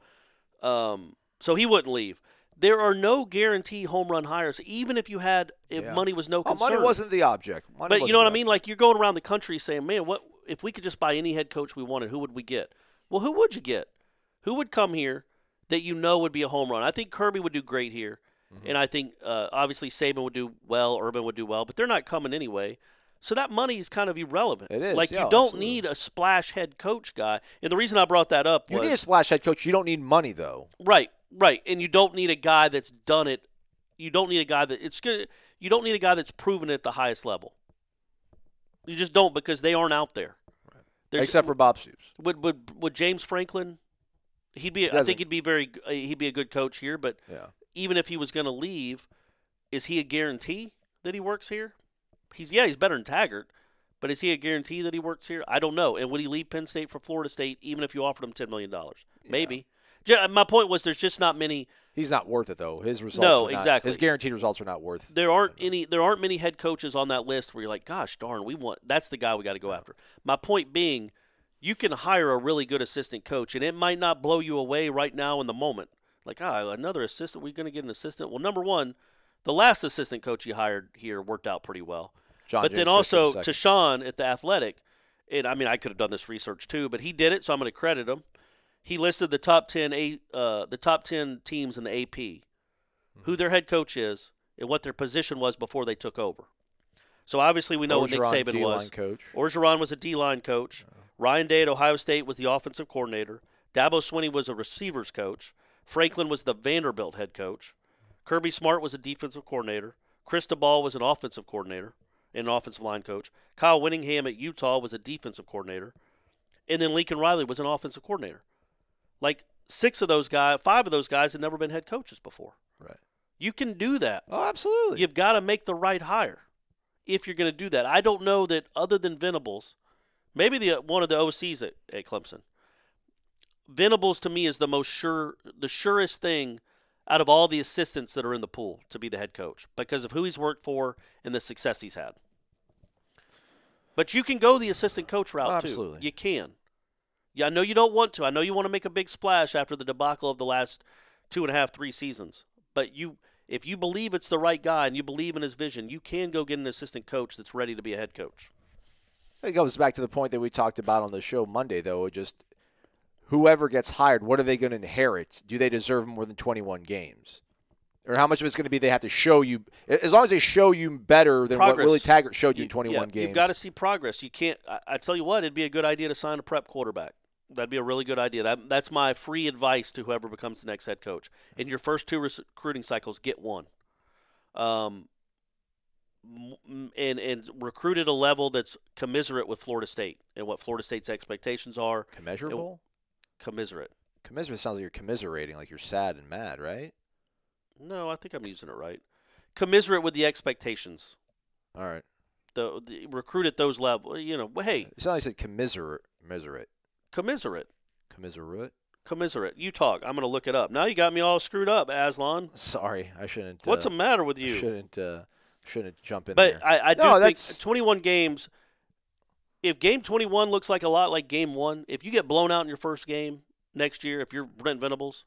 So he wouldn't leave. There are no guarantee home run hires, even if money was no concern. Money wasn't the object. But you know what I mean? Like, you're going around the country saying, man, what if we could just buy any head coach we wanted, who would we get? Well, who would you get? Who would come here that would be a home run? I think Kirby would do great here. Mm-hmm. And I think, obviously, Saban would do well, Urban would do well, but they're not coming anyway. So that money is kind of irrelevant. It is. Like, you don't need a splash head coach guy. And the reason I brought that up was – you need a splash head coach. You don't need money, though. Right. And you don't need a guy that's done it. You don't need a guy that – it's good. You don't need a guy that's proven it at the highest level. You just don't, because they aren't out there. Right. Except for Bob Stoops. Would James Franklin – I think he'd be a good coach here, but even if he was going to leave, is he a guarantee that he works here? He's better than Taggart, but is he a guarantee that he works here? I don't know. And would he leave Penn State for Florida State even if you offered him $10 million? Maybe. My point was there's just not many. He's not worth it, though. His results exactly. His guaranteed results are not worth it. There aren't many head coaches on that list where you're like, gosh darn, that's the guy we got to go after. My point being, you can hire a really good assistant coach, and it might not blow you away right now in the moment. Like, another assistant, we're going to get an assistant. Well, number one, the last assistant coach you hired here worked out pretty well. But then also to Sean at The Athletic, and I mean, I could have done this research too, but he did it, so I'm going to credit him. He listed the top 10 teams in the AP, who their head coach is, and what their position was before they took over. So obviously we know what Nick Saban was. Orgeron was a D-line coach. Ryan Day at Ohio State was the offensive coordinator. Dabo Swinney was a receivers coach. Franklin was the Vanderbilt head coach. Kirby Smart was a defensive coordinator. Cristobal was an offensive coordinator and an offensive line coach. Kyle Whittingham at Utah was a defensive coordinator. And then Lincoln Riley was an offensive coordinator. Like 5 of those guys had never been head coaches before. Right. You can do that. Oh, absolutely. You've got to make the right hire if you're going to do that. I don't know that other than Venables, maybe one of the OCs at Clemson. Venables to me is the surest thing out of all the assistants that are in the pool to be the head coach because of who he's worked for and the success he's had. But you can go the assistant coach route absolutely. too. You can. Yeah, I know you don't want to. I know you want to make a big splash after the debacle of the last 2.5, 3 seasons. But if you believe it's the right guy and you believe in his vision, you can go get an assistant coach that's ready to be a head coach. It goes back to the point that we talked about on the show Monday, though. Just whoever gets hired, what are they going to inherit? Do they deserve more than 21 games? Or how much of it's going to be they have to show you? As long as they show you better than Progress. What Willie Taggart showed you in 21 games. You've got to see progress. You can't. I tell you what, it'd be a good idea to sign a prep quarterback. That'd be a really good idea. That's my free advice to whoever becomes the next head coach. In your first 2 recruiting cycles, get one. And recruit at a level that's commiserate with Florida State and what Florida State's expectations are. Commiserable? Commiserate. Commiserate sounds like you're commiserating, like you're sad and mad, right? No, I think I'm using it right. Commiserate with the expectations. All right. The recruit at those levels. You know, hey. You sound like you said commiserate. Commiserate. Commiserate? You talk. I'm going to look it up. Now you got me all screwed up, Aslan. Sorry, I shouldn't. What's the matter with you? Shouldn't jump in there. But I do think 21 games, if game 21 looks like a lot like game 1, if you get blown out in your first game next year, if you're Brent Venables,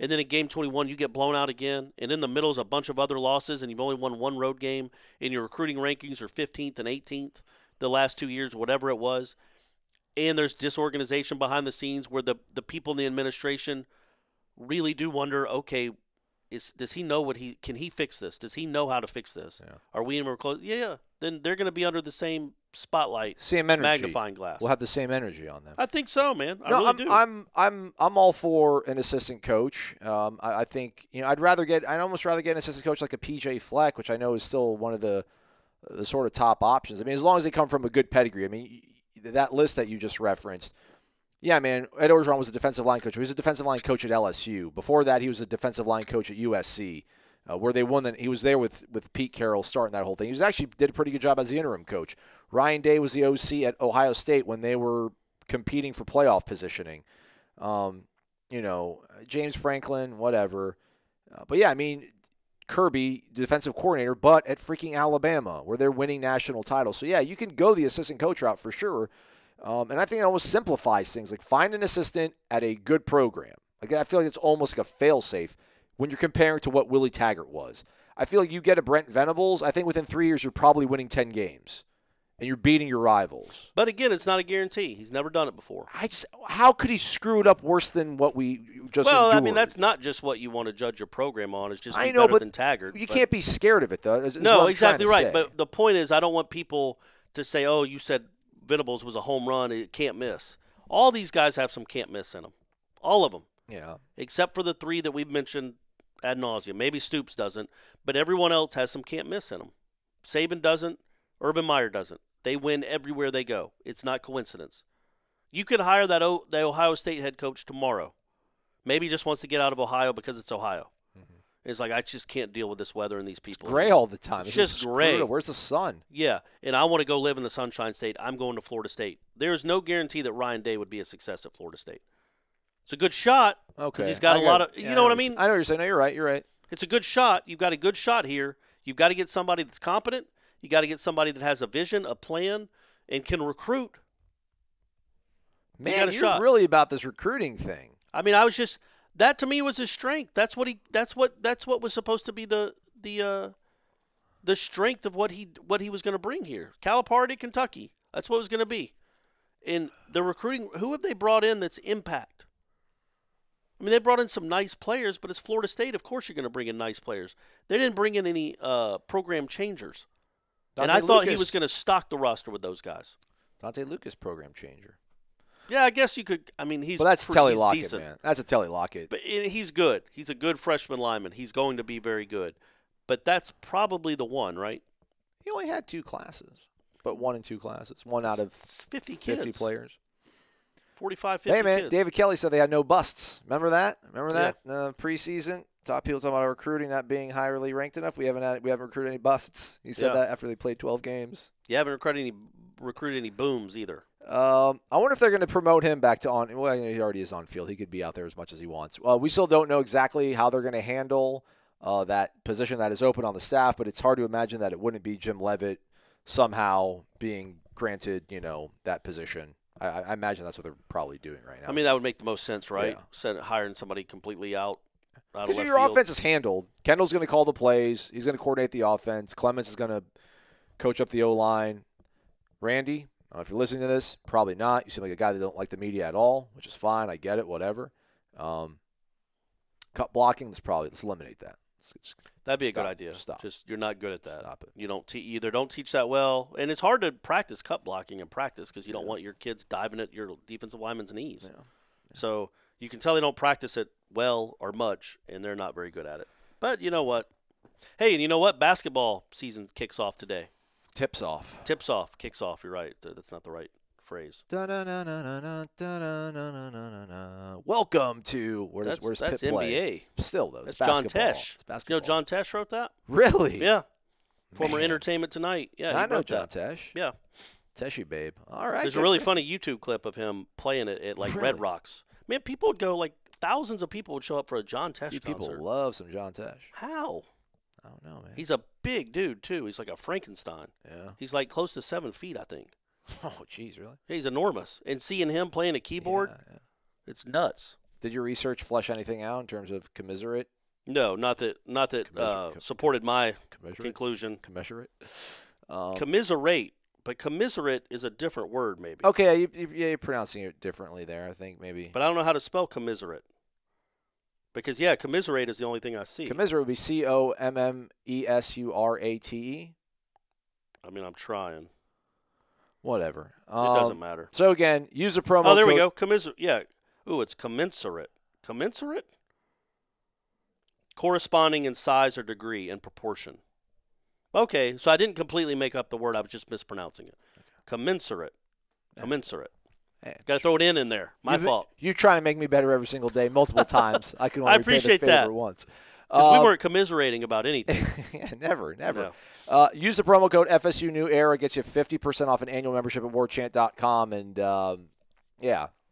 and then in game 21 you get blown out again, and in the middle is a bunch of other losses, and you've only won 1 road game, and your recruiting rankings are 15th and 18th the last 2 years, whatever it was, and there's disorganization behind the scenes where the people in the administration really do wonder, okay, does he know can he fix this? Does he know how to fix this? Yeah. Are we anywhere close? Yeah. Then they're going to be under the same spotlight, same energy, magnifying glass. We'll have the same energy on them. I think so, man. I really do. I'm all for an assistant coach. I think I'd almost rather get an assistant coach like a PJ Fleck, which I know is still one of the sort of top options. I mean, as long as they come from a good pedigree. I mean, that list that you just referenced. Yeah, man, Ed Orgeron was a defensive line coach. He was a defensive line coach at LSU. Before that, he was a defensive line coach at USC, where they won. He was there with Pete Carroll starting that whole thing. He actually did a pretty good job as the interim coach. Ryan Day was the OC at Ohio State when they were competing for playoff positioning. James Franklin, whatever. But, yeah, I mean, Kirby, the defensive coordinator, but at freaking Alabama, where they're winning national titles. So, yeah, you can go the assistant coach route for sure. And I think it almost simplifies things. Like, find an assistant at a good program. Like, I feel like it's almost like a fail-safe when you're comparing to what Willie Taggart was. I feel like you get a Brent Venables, I think within 3 years you're probably winning 10 games. And you're beating your rivals. But, again, it's not a guarantee. He's never done it before. How could he screw it up worse than what we just endured? Well, I mean, that's not just what you want to judge your program on. It's just better than Taggart. You can't be scared of it, though. No, exactly right. But the point is, I don't want people to say, oh, you said Venables was a home run. It can't miss. All these guys have some can't miss in them. All of them. Yeah. Except for the 3 that we've mentioned ad nauseum. Maybe Stoops doesn't, but everyone else has some can't miss in them. Saban doesn't. Urban Meyer doesn't. They win everywhere they go. It's not coincidence. You could hire the Ohio State head coach tomorrow. Maybe he just wants to get out of Ohio because it's Ohio. Mm-hmm. It's like, I just can't deal with this weather and these people. It's gray all the time. It's just gray. Where's the sun? Yeah, and I want to go live in the Sunshine State. I'm going to Florida State. There is no guarantee that Ryan Day would be a success at Florida State. It's a good shot. Okay. Because he's got a lot of – you know what I mean? I know what you're saying. No, you're right. You're right. It's a good shot. You've got a good shot here. You've got to get somebody that's competent. You got to get somebody that has a vision, a plan, and can recruit. Man, you're really about this recruiting thing. I mean, that to me was his strength. That's what was supposed to be the strength of what he was going to bring here. Calipari, Kentucky. That's what it was going to be. And the recruiting, who have they brought in that's impact? I mean, they brought in some nice players, but it's Florida State. Of course you're going to bring in nice players. They didn't bring in any program changers. And I thought he was going to stock the roster with those guys. Dante Lucas, program changer. Yeah, I guess you could. I mean, But that's Telly Lockett, decent. man. That's a Telly Lockett. But he's good. He's a good freshman lineman. He's going to be very good. But that's probably the one, right? He only had 2 classes, but 1 in 2 classes. 1 out of 50 players. 45, 50 Hey, man, kids. David Kelly said they had no busts. Remember that? Preseason? Top people talking about our recruiting not being highly ranked enough. We haven't recruited any busts. He said that after they played 12 games. You haven't recruited any booms either. I wonder if they're going to promote him back to on. Well, he already is on field. He could be out there as much as he wants. We still don't know exactly how they're going to handle that position that is open on the staff, but it's hard to imagine that it wouldn't be Jim Leavitt somehow being granted, that position. I imagine that's what they're probably doing right now. I mean, that would make the most sense, right? Yeah. Hiring somebody completely out of Because left your field. offense is handled. Kendall's going to call the plays. He's going to coordinate the offense. Clemens is going to coach up the O-line. Randy, if you're listening to this, probably not. You seem like a guy that don't like the media at all, which is fine. I get it, whatever. Cut blocking, let's eliminate that. That'd be a good idea. Stop. Just you're not good at that. Stop it. You either don't teach that well, and it's hard to practice cut blocking in practice because you don't want your kids diving at your defensive lineman's knees. Yeah. So you can tell they don't practice it well or much, and they're not very good at it. But you know what? Hey, and you know what? Basketball season kicks off today. Tips off. Kicks off. You're right. That's not the right phrase. Welcome to where's that's Pitt play? NBA. Still though, That's it's basketball. John Tesh. It's basketball. You know John Tesh wrote that? Really? Yeah. Former Man. Entertainment Tonight. Yeah, I he know wrote John that. Tesh. Yeah. Teshy babe. All right. There's a really funny YouTube clip of him playing it at like Red Rocks. Man, people would go thousands of people would show up for a John Tesh concert. People love some John Tesh. How? I don't know, man. He's a big dude too. He's like a Frankenstein. Yeah. He's like close to 7 feet, I think. Oh, jeez, really? He's enormous. And seeing him playing a keyboard, it's nuts. Did your research flesh anything out in terms of commiserate? No, not that supported my conclusion. Commiserate? Commiserate, but commiserate is a different word, maybe. Okay, you're pronouncing it differently there, I think, maybe. But I don't know how to spell commiserate. Because, commiserate is the only thing I see. Commiserate would be COMMESURATE. I mean, I'm trying. Whatever. It doesn't matter. So, again, use the promo code. Oh, there we go. Commiserate. Yeah. Ooh, it's commensurate. Commensurate? Corresponding in size or degree and proportion. Okay, so I didn't completely make up the word. I was just mispronouncing it. Commensurate. Commensurate. Hey, got to throw it in there. My fault. You trying to make me better every single day, multiple times. I can only appreciate repay the favor that. once. Because we weren't commiserating about anything. Yeah, never. No. Use the promo code FSU New Era. Gets you 50% off an annual membership at warchant.com. And,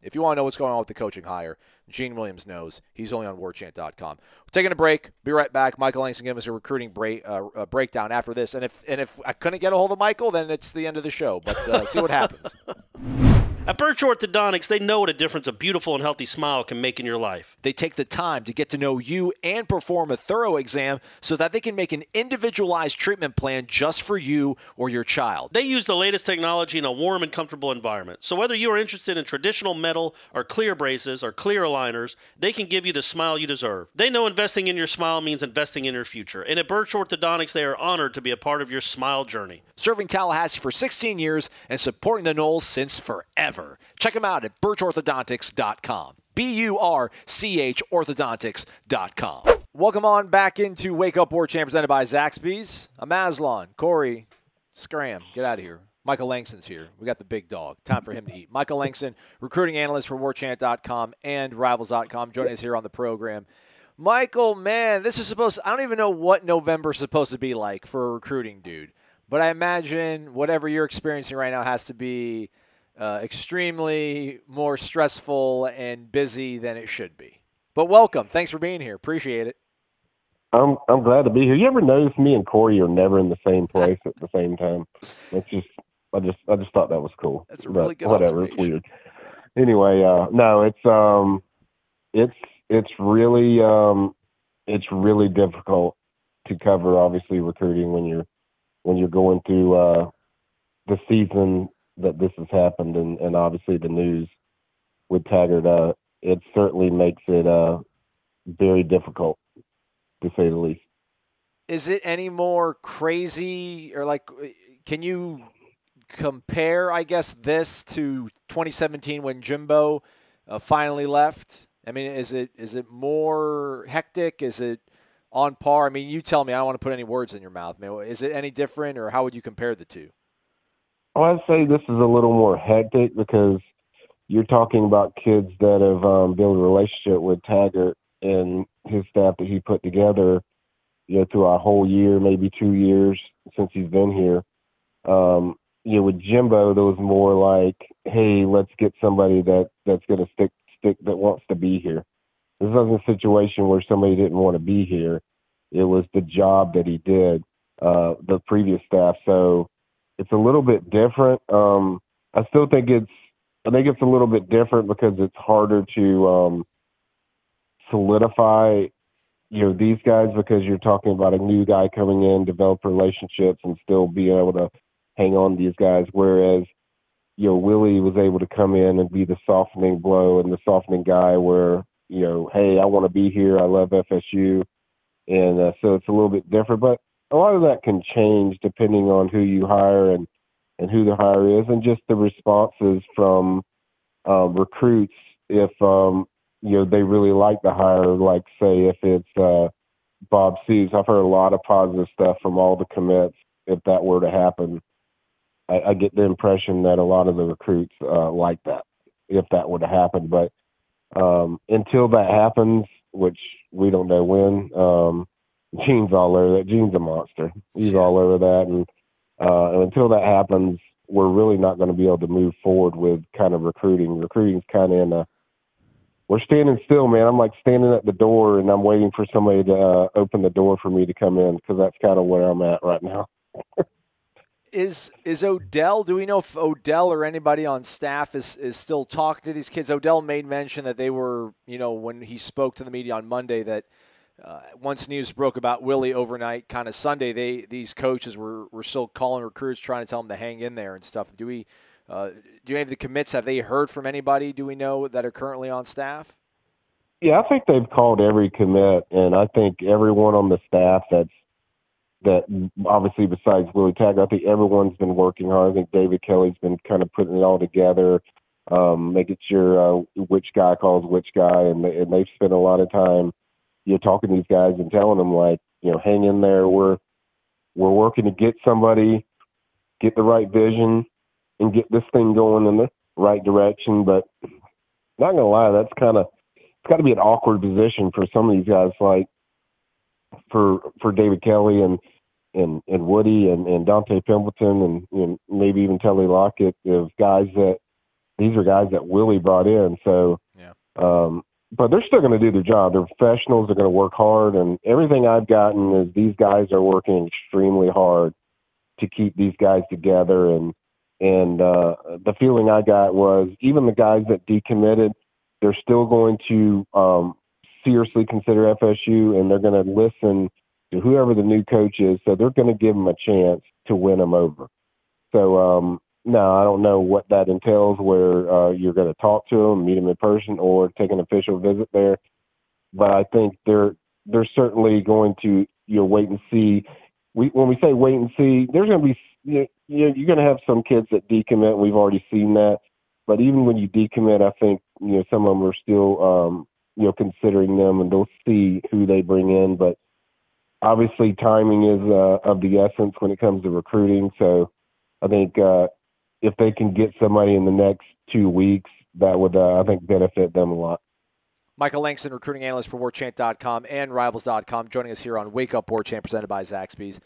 if you want to know what's going on with the coaching hire, Gene Williams knows. He's only on warchant.com. We're taking a break. Be right back. Michael Langston giving us a recruiting breakdown after this. And if I couldn't get a hold of Michael, then it's the end of the show. But see what happens. At Birch Orthodontics, they know what a difference a beautiful and healthy smile can make in your life. They take the time to get to know you and perform a thorough exam so that they can make an individualized treatment plan just for you or your child. They use the latest technology in a warm and comfortable environment. So whether you are interested in traditional metal or clear braces or clear aligners, they can give you the smile you deserve. They know investing in your smile means investing in your future. And at Birch Orthodontics, they are honored to be a part of your smile journey. Serving Tallahassee for 16 years and supporting the Noles since forever. Check them out at birchorthodontics.com. BURCH orthodontics.com. Welcome on back into Wake Up Warchant presented by Zaxby's. I'm Aslan. Corey, scram. Get out of here. Michael Langston's here. We got the big dog. Time for him to eat. Michael Langston, recruiting analyst for warchant.com and rivals.com, joining us here on the program. Michael, man, this is supposed to, I don't even know what November's supposed to be like for a recruiting dude. But I imagine whatever you're experiencing right now has to be extremely more stressful and busy than it should be. But welcome. Thanks for being here. Appreciate it. I'm glad to be here. You ever notice me and Corey are never in the same place at the same time? It's just I just thought that was cool. That's a really good whatever. It's weird. Anyway, no, it's really difficult to cover, obviously, recruiting when you're going through the season that this has happened, and obviously the news with Taggart. It certainly makes it very difficult, to say the least. Is it any more crazy, or can you compare, I guess, this to 2017 when Jimbo finally left? I mean, is it more hectic? Is it on par? I mean, you tell me. I don't want to put any words in your mouth. I mean, is it any different, or how would you compare the two? Well, I'd say this is a little more hectic because you're talking about kids that have built a relationship with Taggart and his staff that he put together, through a whole year, maybe 2 years since he's been here. With Jimbo, there was more like, hey, let's get somebody that's going to stick that wants to be here. This wasn't a situation where somebody didn't want to be here. It was the job that he did, the previous staff. So it's a little bit different. I still think it's a little bit different because it's harder to solidify, these guys, because you're talking about a new guy coming in, develop relationships, and still be able to hang on to these guys. Whereas, Willie was able to come in and be the softening blow and the softening guy where, hey, I want to be here. I love FSU. And so it's a little bit different. But a lot of that can change depending on who you hire and who the hire is, and just the responses from recruits if, they really like the hire. Like, say, if it's Bob Stoops, I've heard a lot of positive stuff from all the commits. If that were to happen, I get the impression that a lot of the recruits like that, if that were to happen. But until that happens, which we don't know when, Gene's all over that. Gene's a monster. He's all over that. And until that happens, we're really not going to be able to move forward with kind of recruiting. Recruiting's kind of we're standing still, man. I'm like standing at the door, and I'm waiting for somebody to open the door for me to come in, because that's kind of where I'm at right now. Is Odell, do we know if Odell or anybody on staff is still talking to these kids? Odell made mention that they were, when he spoke to the media on Monday, that once news broke about Willie overnight, kind of Sunday, these coaches were still calling recruits, trying to tell them to hang in there and stuff. Do any of the commits, have they heard from anybody, do we know, that are currently on staff? Yeah, I think they've called every commit, and I think everyone on the staff that obviously besides Willie Taggart, I think everyone's been working hard. I think David Kelly's been kind of putting it all together, making sure which guy calls which guy, and they've spent a lot of time, talking to these guys and telling them, like, hang in there. We're working to get somebody, get the right vision, and get this thing going in the right direction. But not gonna lie, it's got to be an awkward position for some of these guys, like for David Kelly and Woody and Dante Pimpleton and maybe even Telly Lockett, of guys that these are guys that Willie brought in. So, yeah. But they're still going to do their job. They're professionals. They're going to work hard. And everything I've gotten is these guys are working extremely hard to keep these guys together. And the feeling I got was even the guys that decommitted, they're still going to seriously consider FSU, and they're going to listen to whoever the new coach is. So they're going to give them a chance to win them over. So, no, I don't know what that entails, where you're going to talk to them, meet them in person, or take an official visit there. But I think they're certainly going to wait and see. When we say wait and see, there's going to be you're going to have some kids that decommit. We've already seen that. But even when you decommit, I think some of them are still considering them, and they'll see who they bring in. But obviously, timing is of the essence when it comes to recruiting. So I think if they can get somebody in the next 2 weeks, that would, I think, benefit them a lot. Michael Langston, recruiting analyst for Warchant.com and Rivals.com, joining us here on Wake Up Warchant, presented by Zaxby's.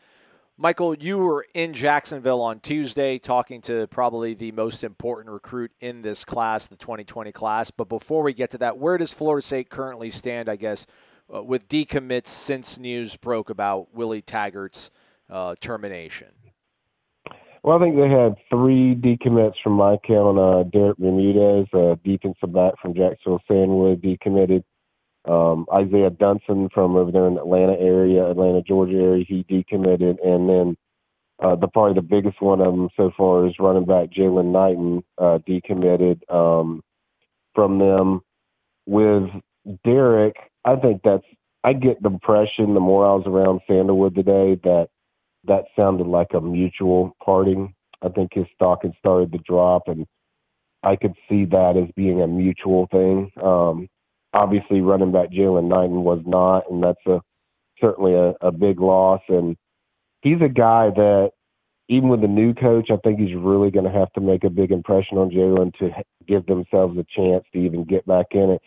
Michael, you were in Jacksonville on Tuesday talking to probably the most important recruit in this class, the 2020 class. But before we get to that, where does Florida State currently stand, I guess, with decommits since news broke about Willie Taggart's termination? Well, I think they had 3 decommits from my count. Derek Bermudez, a defensive back from Jacksonville Sandwood, decommitted. Isaiah Dunson from over there in Atlanta, Georgia area, he decommitted. And then probably the biggest one of them so far is running back Jalen Knighton, decommitted from them. With Derek, I think I get the impression, the more I was around Sandalwood today, that sounded like a mutual parting. I think his stock had started to drop, and I could see that as being a mutual thing. Obviously, running back Jalen Knighton was not, and that's certainly a big loss. And he's a guy that, even with the new coach, I think he's really going to have to make a big impression on Jalen to give themselves a chance to even get back in it.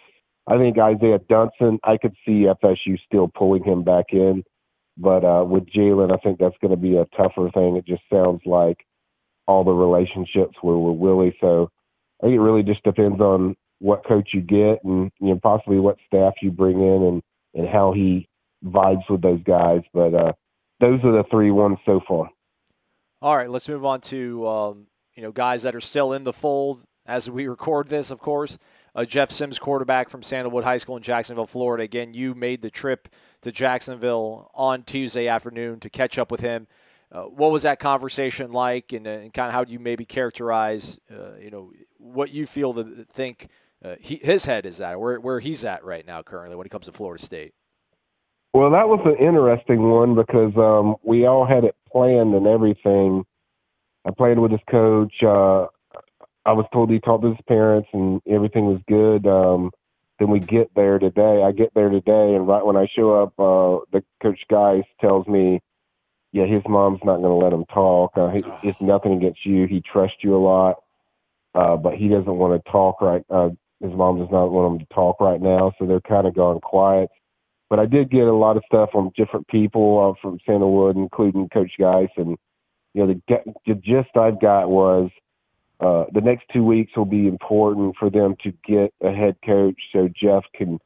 I think Isaiah Dunson, I could see FSU still pulling him back in. But with Jalen, I think that's going to be a tougher thing. It just sounds like all the relationships were with Willie. So I think it really just depends on what coach you get and possibly what staff you bring in and how he vibes with those guys. But those are the 3 ones so far. All right, let's move on to guys that are still in the fold as we record this, of course. Jeff Sims, quarterback from Sandalwood High School in Jacksonville, Florida. Again, you made the trip to Jacksonville on Tuesday afternoon to catch up with him. What was that conversation like, and kind of how do you maybe characterize, what you feel to think his head is at, where he's at right now currently when it comes to Florida State? Well, that was an interesting one because we all had it planned and everything. I played with his coach. I was told he talked to his parents and everything was good. Then we get there today. I get there today, and right when I show up, the coach Geis tells me, yeah, his mom's not going to let him talk. It's nothing against you. He trusts you a lot, but he doesn't want to talk right. His mom does not want him to talk right now, so they're kind of gone quiet. But I did get a lot of stuff from different people from Sandalwood, including Coach Geis, and the gist I've got was the next 2 weeks will be important for them to get a head coach so Jeff can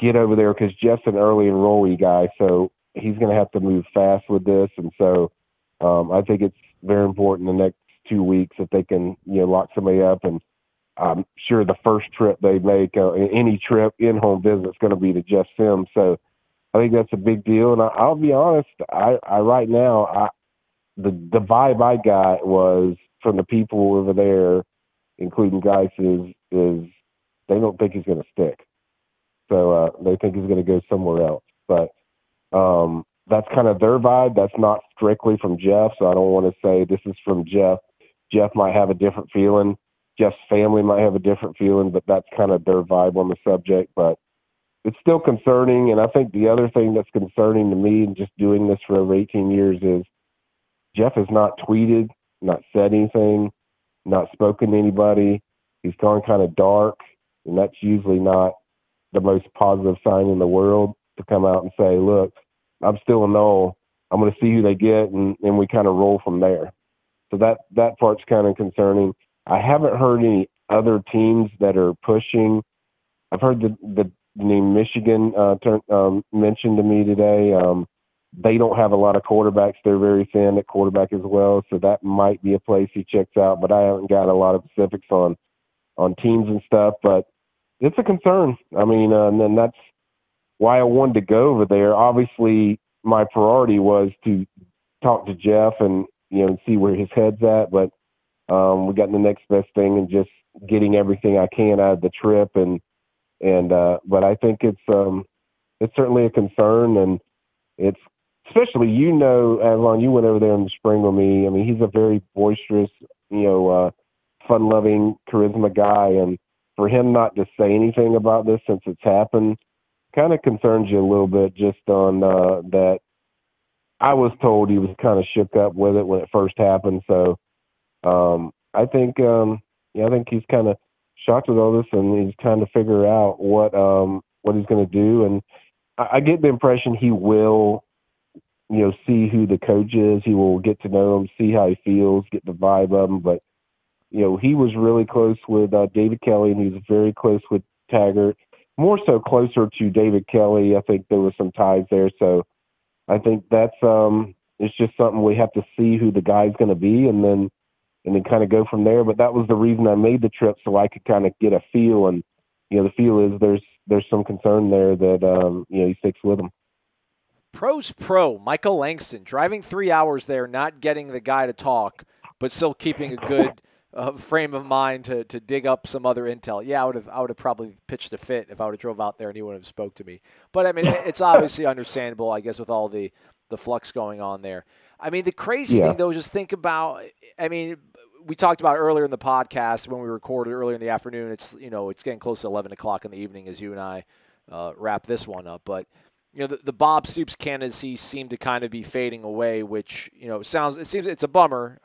get over there, because Jeff's an early enrollee guy, so he's going to have to move fast with this. And so I think it's very important the next 2 weeks that they can lock somebody up. And I'm sure the first trip they make, any trip in-home visit, is going to be to Jeff Sims. So I think that's a big deal. And I'll be honest, I right now, the vibe I got was from the people over there, including Geis, is they don't think he's going to stick. So they think he's going to go somewhere else. But that's kind of their vibe. That's not strictly from Jeff, so I don't want to say this is from Jeff. Jeff might have a different feeling. Jeff's family might have a different feeling, but that's kind of their vibe on the subject. But it's still concerning, and I think the other thing that's concerning to me, and just doing this for over 18 years, is Jeff has not tweeted, not said anything, not spoken to anybody. He's gone kind of dark, and that's usually not the most positive sign in the world, to come out and say, look, I'm still a Nole. I'm going to see who they get, and we kind of roll from there. So that part's kind of concerning. I haven't heard any other teams that are pushing. I've heard the name Michigan mentioned to me today. They don't have a lot of quarterbacks. They're very thin at quarterback as well, so that might be a place he checks out. But I haven't got a lot of specifics on teams and stuff. But it's a concern. I mean, and that's why I wanted to go over there. Obviously, my priority was to talk to Jeff and see where his head's at. But we got the next best thing and just getting everything I can out of the trip. But I think it's certainly a concern, and it's especially Avalon, you went over there in the spring with me. I mean, he's a very boisterous, fun-loving, charisma guy, and for him not to say anything about this since it's happened kind of concerns you a little bit, just on that. I was told he was kind of shook up with it when it first happened. So I think he's kind of shocked with all this, and he's trying to figure out what he's going to do. And I get the impression he will, see who the coach is. He will get to know him, see how he feels, get the vibe of him. But, he was really close with David Kelly, and he was very close with Taggart. More so closer to David Kelly. I think there was some ties there. So I think that's it's just something we have to see who the guy's going to be, and then kind of go from there. But that was the reason I made the trip, so I could kind of get a feel. And the feel is there's some concern there that he sticks with him. Pro's pro, Michael Langston, driving 3 hours there, not getting the guy to talk, but still keeping a good frame of mind to dig up some other intel. Yeah, I would have probably pitched a fit if I would have drove out there and he would have spoke to me. But I mean, it's obviously understandable, I guess, with all the the flux going on there. I mean, the crazy thing, though, is just think about, I mean, we talked about earlier in the podcast when we recorded earlier in the afternoon. It's, it's getting close to 11 o'clock in the evening as you and I wrap this one up. But, the Bob Stoops candidacy seemed to kind of be fading away, which, seems it's a bummer.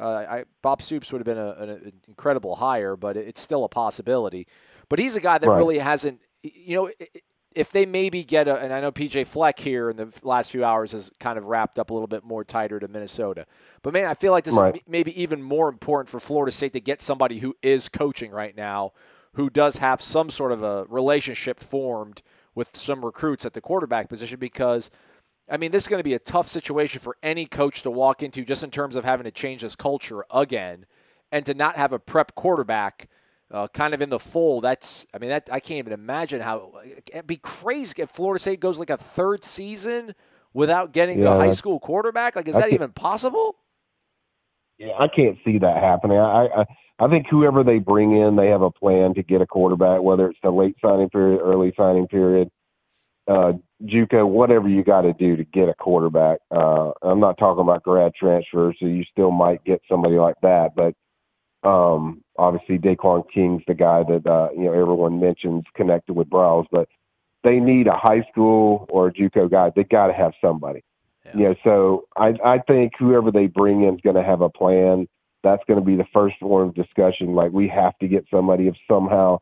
Bob Stoops would have been an incredible hire, but it's still a possibility. But he's a guy that really hasn't, if they maybe get and I know PJ Fleck here in the last few hours has kind of wrapped up a little bit more tighter to Minnesota. But, man, I feel like this is maybe even more important for Florida State to get somebody who is coaching right now, who does have some sort of a relationship formed with some recruits at the quarterback position, because, I mean, this is going to be a tough situation for any coach to walk into just in terms of having to change his culture again and to not have a prep quarterback kind of in the fold. I can't even imagine how it'd be crazy if Florida State goes like a third season without getting the high school quarterback. Like, is that even possible? Yeah, I can't see that happening. I think whoever they bring in, they have a plan to get a quarterback, whether it's the late signing period, early signing period, JUCO, whatever you got to do to get a quarterback. I'm not talking about grad transfers, so you still might get somebody like that. But obviously Daquan King's the guy that everyone mentions connected with Browse. But they need a high school or a JUCO guy. They got to have somebody. Yeah. So I think whoever they bring in is going to have a plan. That's going to be the first one of discussion. Like, we have to get somebody. If somehow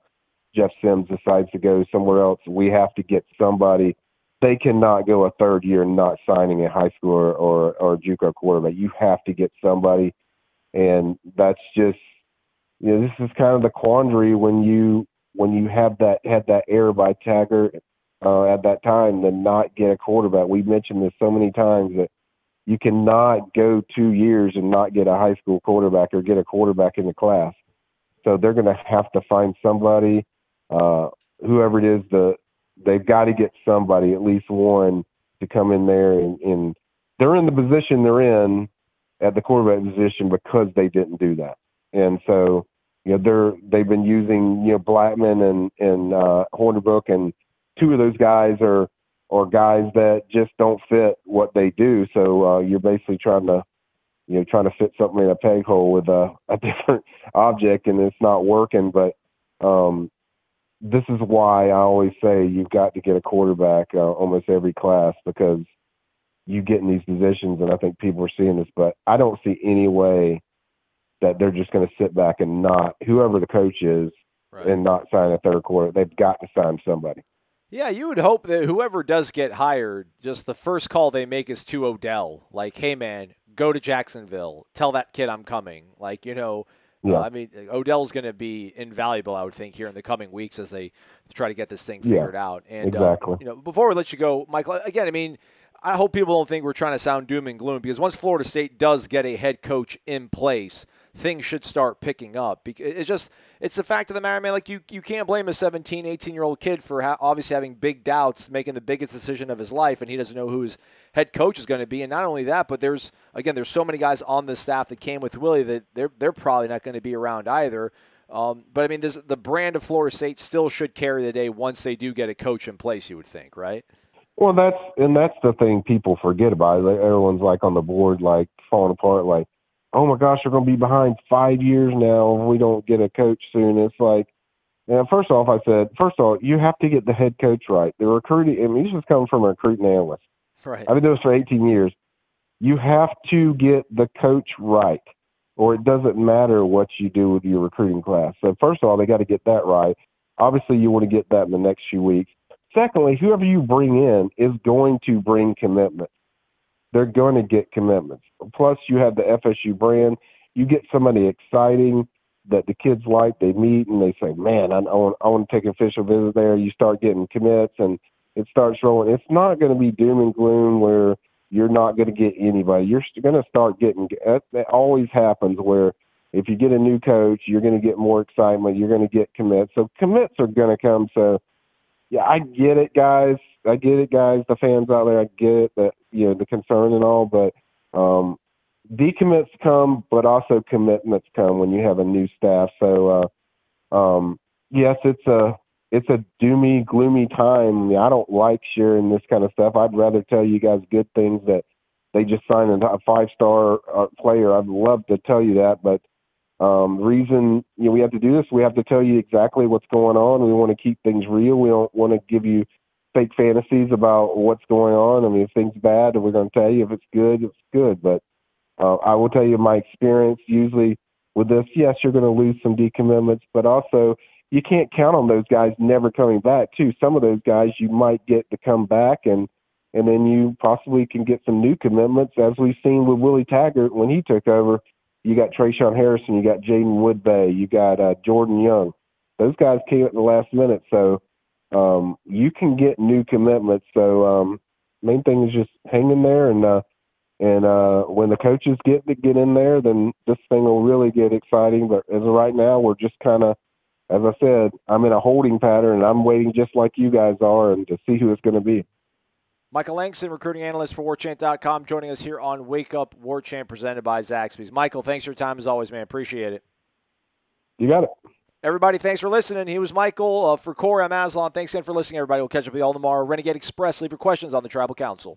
Jeff Sims decides to go somewhere else, we have to get somebody. They cannot go a third year not signing a high school or JUCO quarterback. You have to get somebody. And that's just, this is kind of the quandary when you had that error by Taggart at that time to not get a quarterback. We've mentioned this so many times that you cannot go 2 years and not get a high school quarterback or get a quarterback in the class. So they're going to have to find somebody, whoever it is, they've got to get somebody, at least one, to come in there. And they're in the position they're in at the quarterback position because they didn't do that. And so, they've been using, Blackman and Hornibrook, and two of those guys are guys that just don't fit what they do. So you're basically trying to fit something in a peg hole with a different object, and it's not working. But this is why I always say you've got to get a quarterback almost every class, because you get in these positions, and I think people are seeing this, but I don't see any way that they're just going to sit back and not, whoever the coach is, and not sign a third quarter. They've got to sign somebody. Yeah, you would hope that whoever does get hired, just the first call they make is to Odell. Like, hey, man, go to Jacksonville. Tell that kid I'm coming. Like, I mean, Odell's going to be invaluable, I would think, here in the coming weeks as they try to get this thing figured out. And, exactly. Before we let you go, Michael, again, I mean, I hope people don't think we're trying to sound doom and gloom, because once Florida State does get a head coach in place, things should start picking up. It's the fact of the matter, man. Like, you can't blame a 17, 18-year-old kid for obviously having big doubts, making the biggest decision of his life, and he doesn't know who his head coach is going to be. And not only that, but there's so many guys on the staff that came with Willie that they're probably not going to be around either. But I mean, the brand of Florida State still should carry the day once they do get a coach in place, you would think, right? Well, that's the thing people forget about it. Everyone's like on the board, like falling apart, like, oh my gosh, we're going to be behind 5 years now if we don't get a coach soon. It's like, first of all, you have to get the head coach right. The recruiting, I mean, this is coming from a recruiting analyst. Right. I've been doing this for 18 years. You have to get the coach right, or it doesn't matter what you do with your recruiting class. So first of all, they got to get that right. Obviously, you want to get that in the next few weeks. Secondly, whoever you bring in is going to bring commitment. They're going to get commitments. Plus, you have the FSU brand. You get somebody exciting that the kids like. They meet and they say, man, I want to take an official visit there. You start getting commits and it starts rolling. It's not going to be doom and gloom where you're not going to get anybody. You're going to start getting – that always happens where if you get a new coach, you're going to get more excitement. You're going to get commits. So commits are going to come. So, yeah, I get it, guys. The fans out there, I get it, that, the concern and all, but decommits come, but also commitments come when you have a new staff. So, yes, it's a doomy, gloomy time. I don't like sharing this kind of stuff. I'd rather tell you guys good things that they just signed a 5-star player. I'd love to tell you that, but the reason we have to do this, we have to tell you exactly what's going on. We want to keep things real. We don't want to give you fake fantasies about what's going on. I mean, if things bad, we're going to tell you. If it's good, it's good. But I will tell you my experience usually with this. Yes, you're going to lose some decommitments, but also you can't count on those guys never coming back too. Some of those guys you might get to come back, and then you possibly can get some new commitments, as we've seen with Willie Taggart when he took over. You got Trayshawn Harrison, you got Jaden Woodbay, you got Jordan Young. Those guys came at the last minute, so you can get new commitments. So main thing is just hang in there, and when the coaches get in there, then this thing will really get exciting. But as of right now, we're just kind of, as I said, I'm in a holding pattern, and I'm waiting just like you guys are, and to see who it's going to be. Michael Langston, recruiting analyst for Warchant.com, joining us here on Wake Up Warchant, presented by Zaxby's. Michael, thanks for your time as always, man. Appreciate it. You got it. Everybody, thanks for listening. He was Michael for Corey. I'm Aslan. Thanks again for listening, everybody. We'll catch up with you all tomorrow. Renegade Express. Leave your questions on the Tribal Council.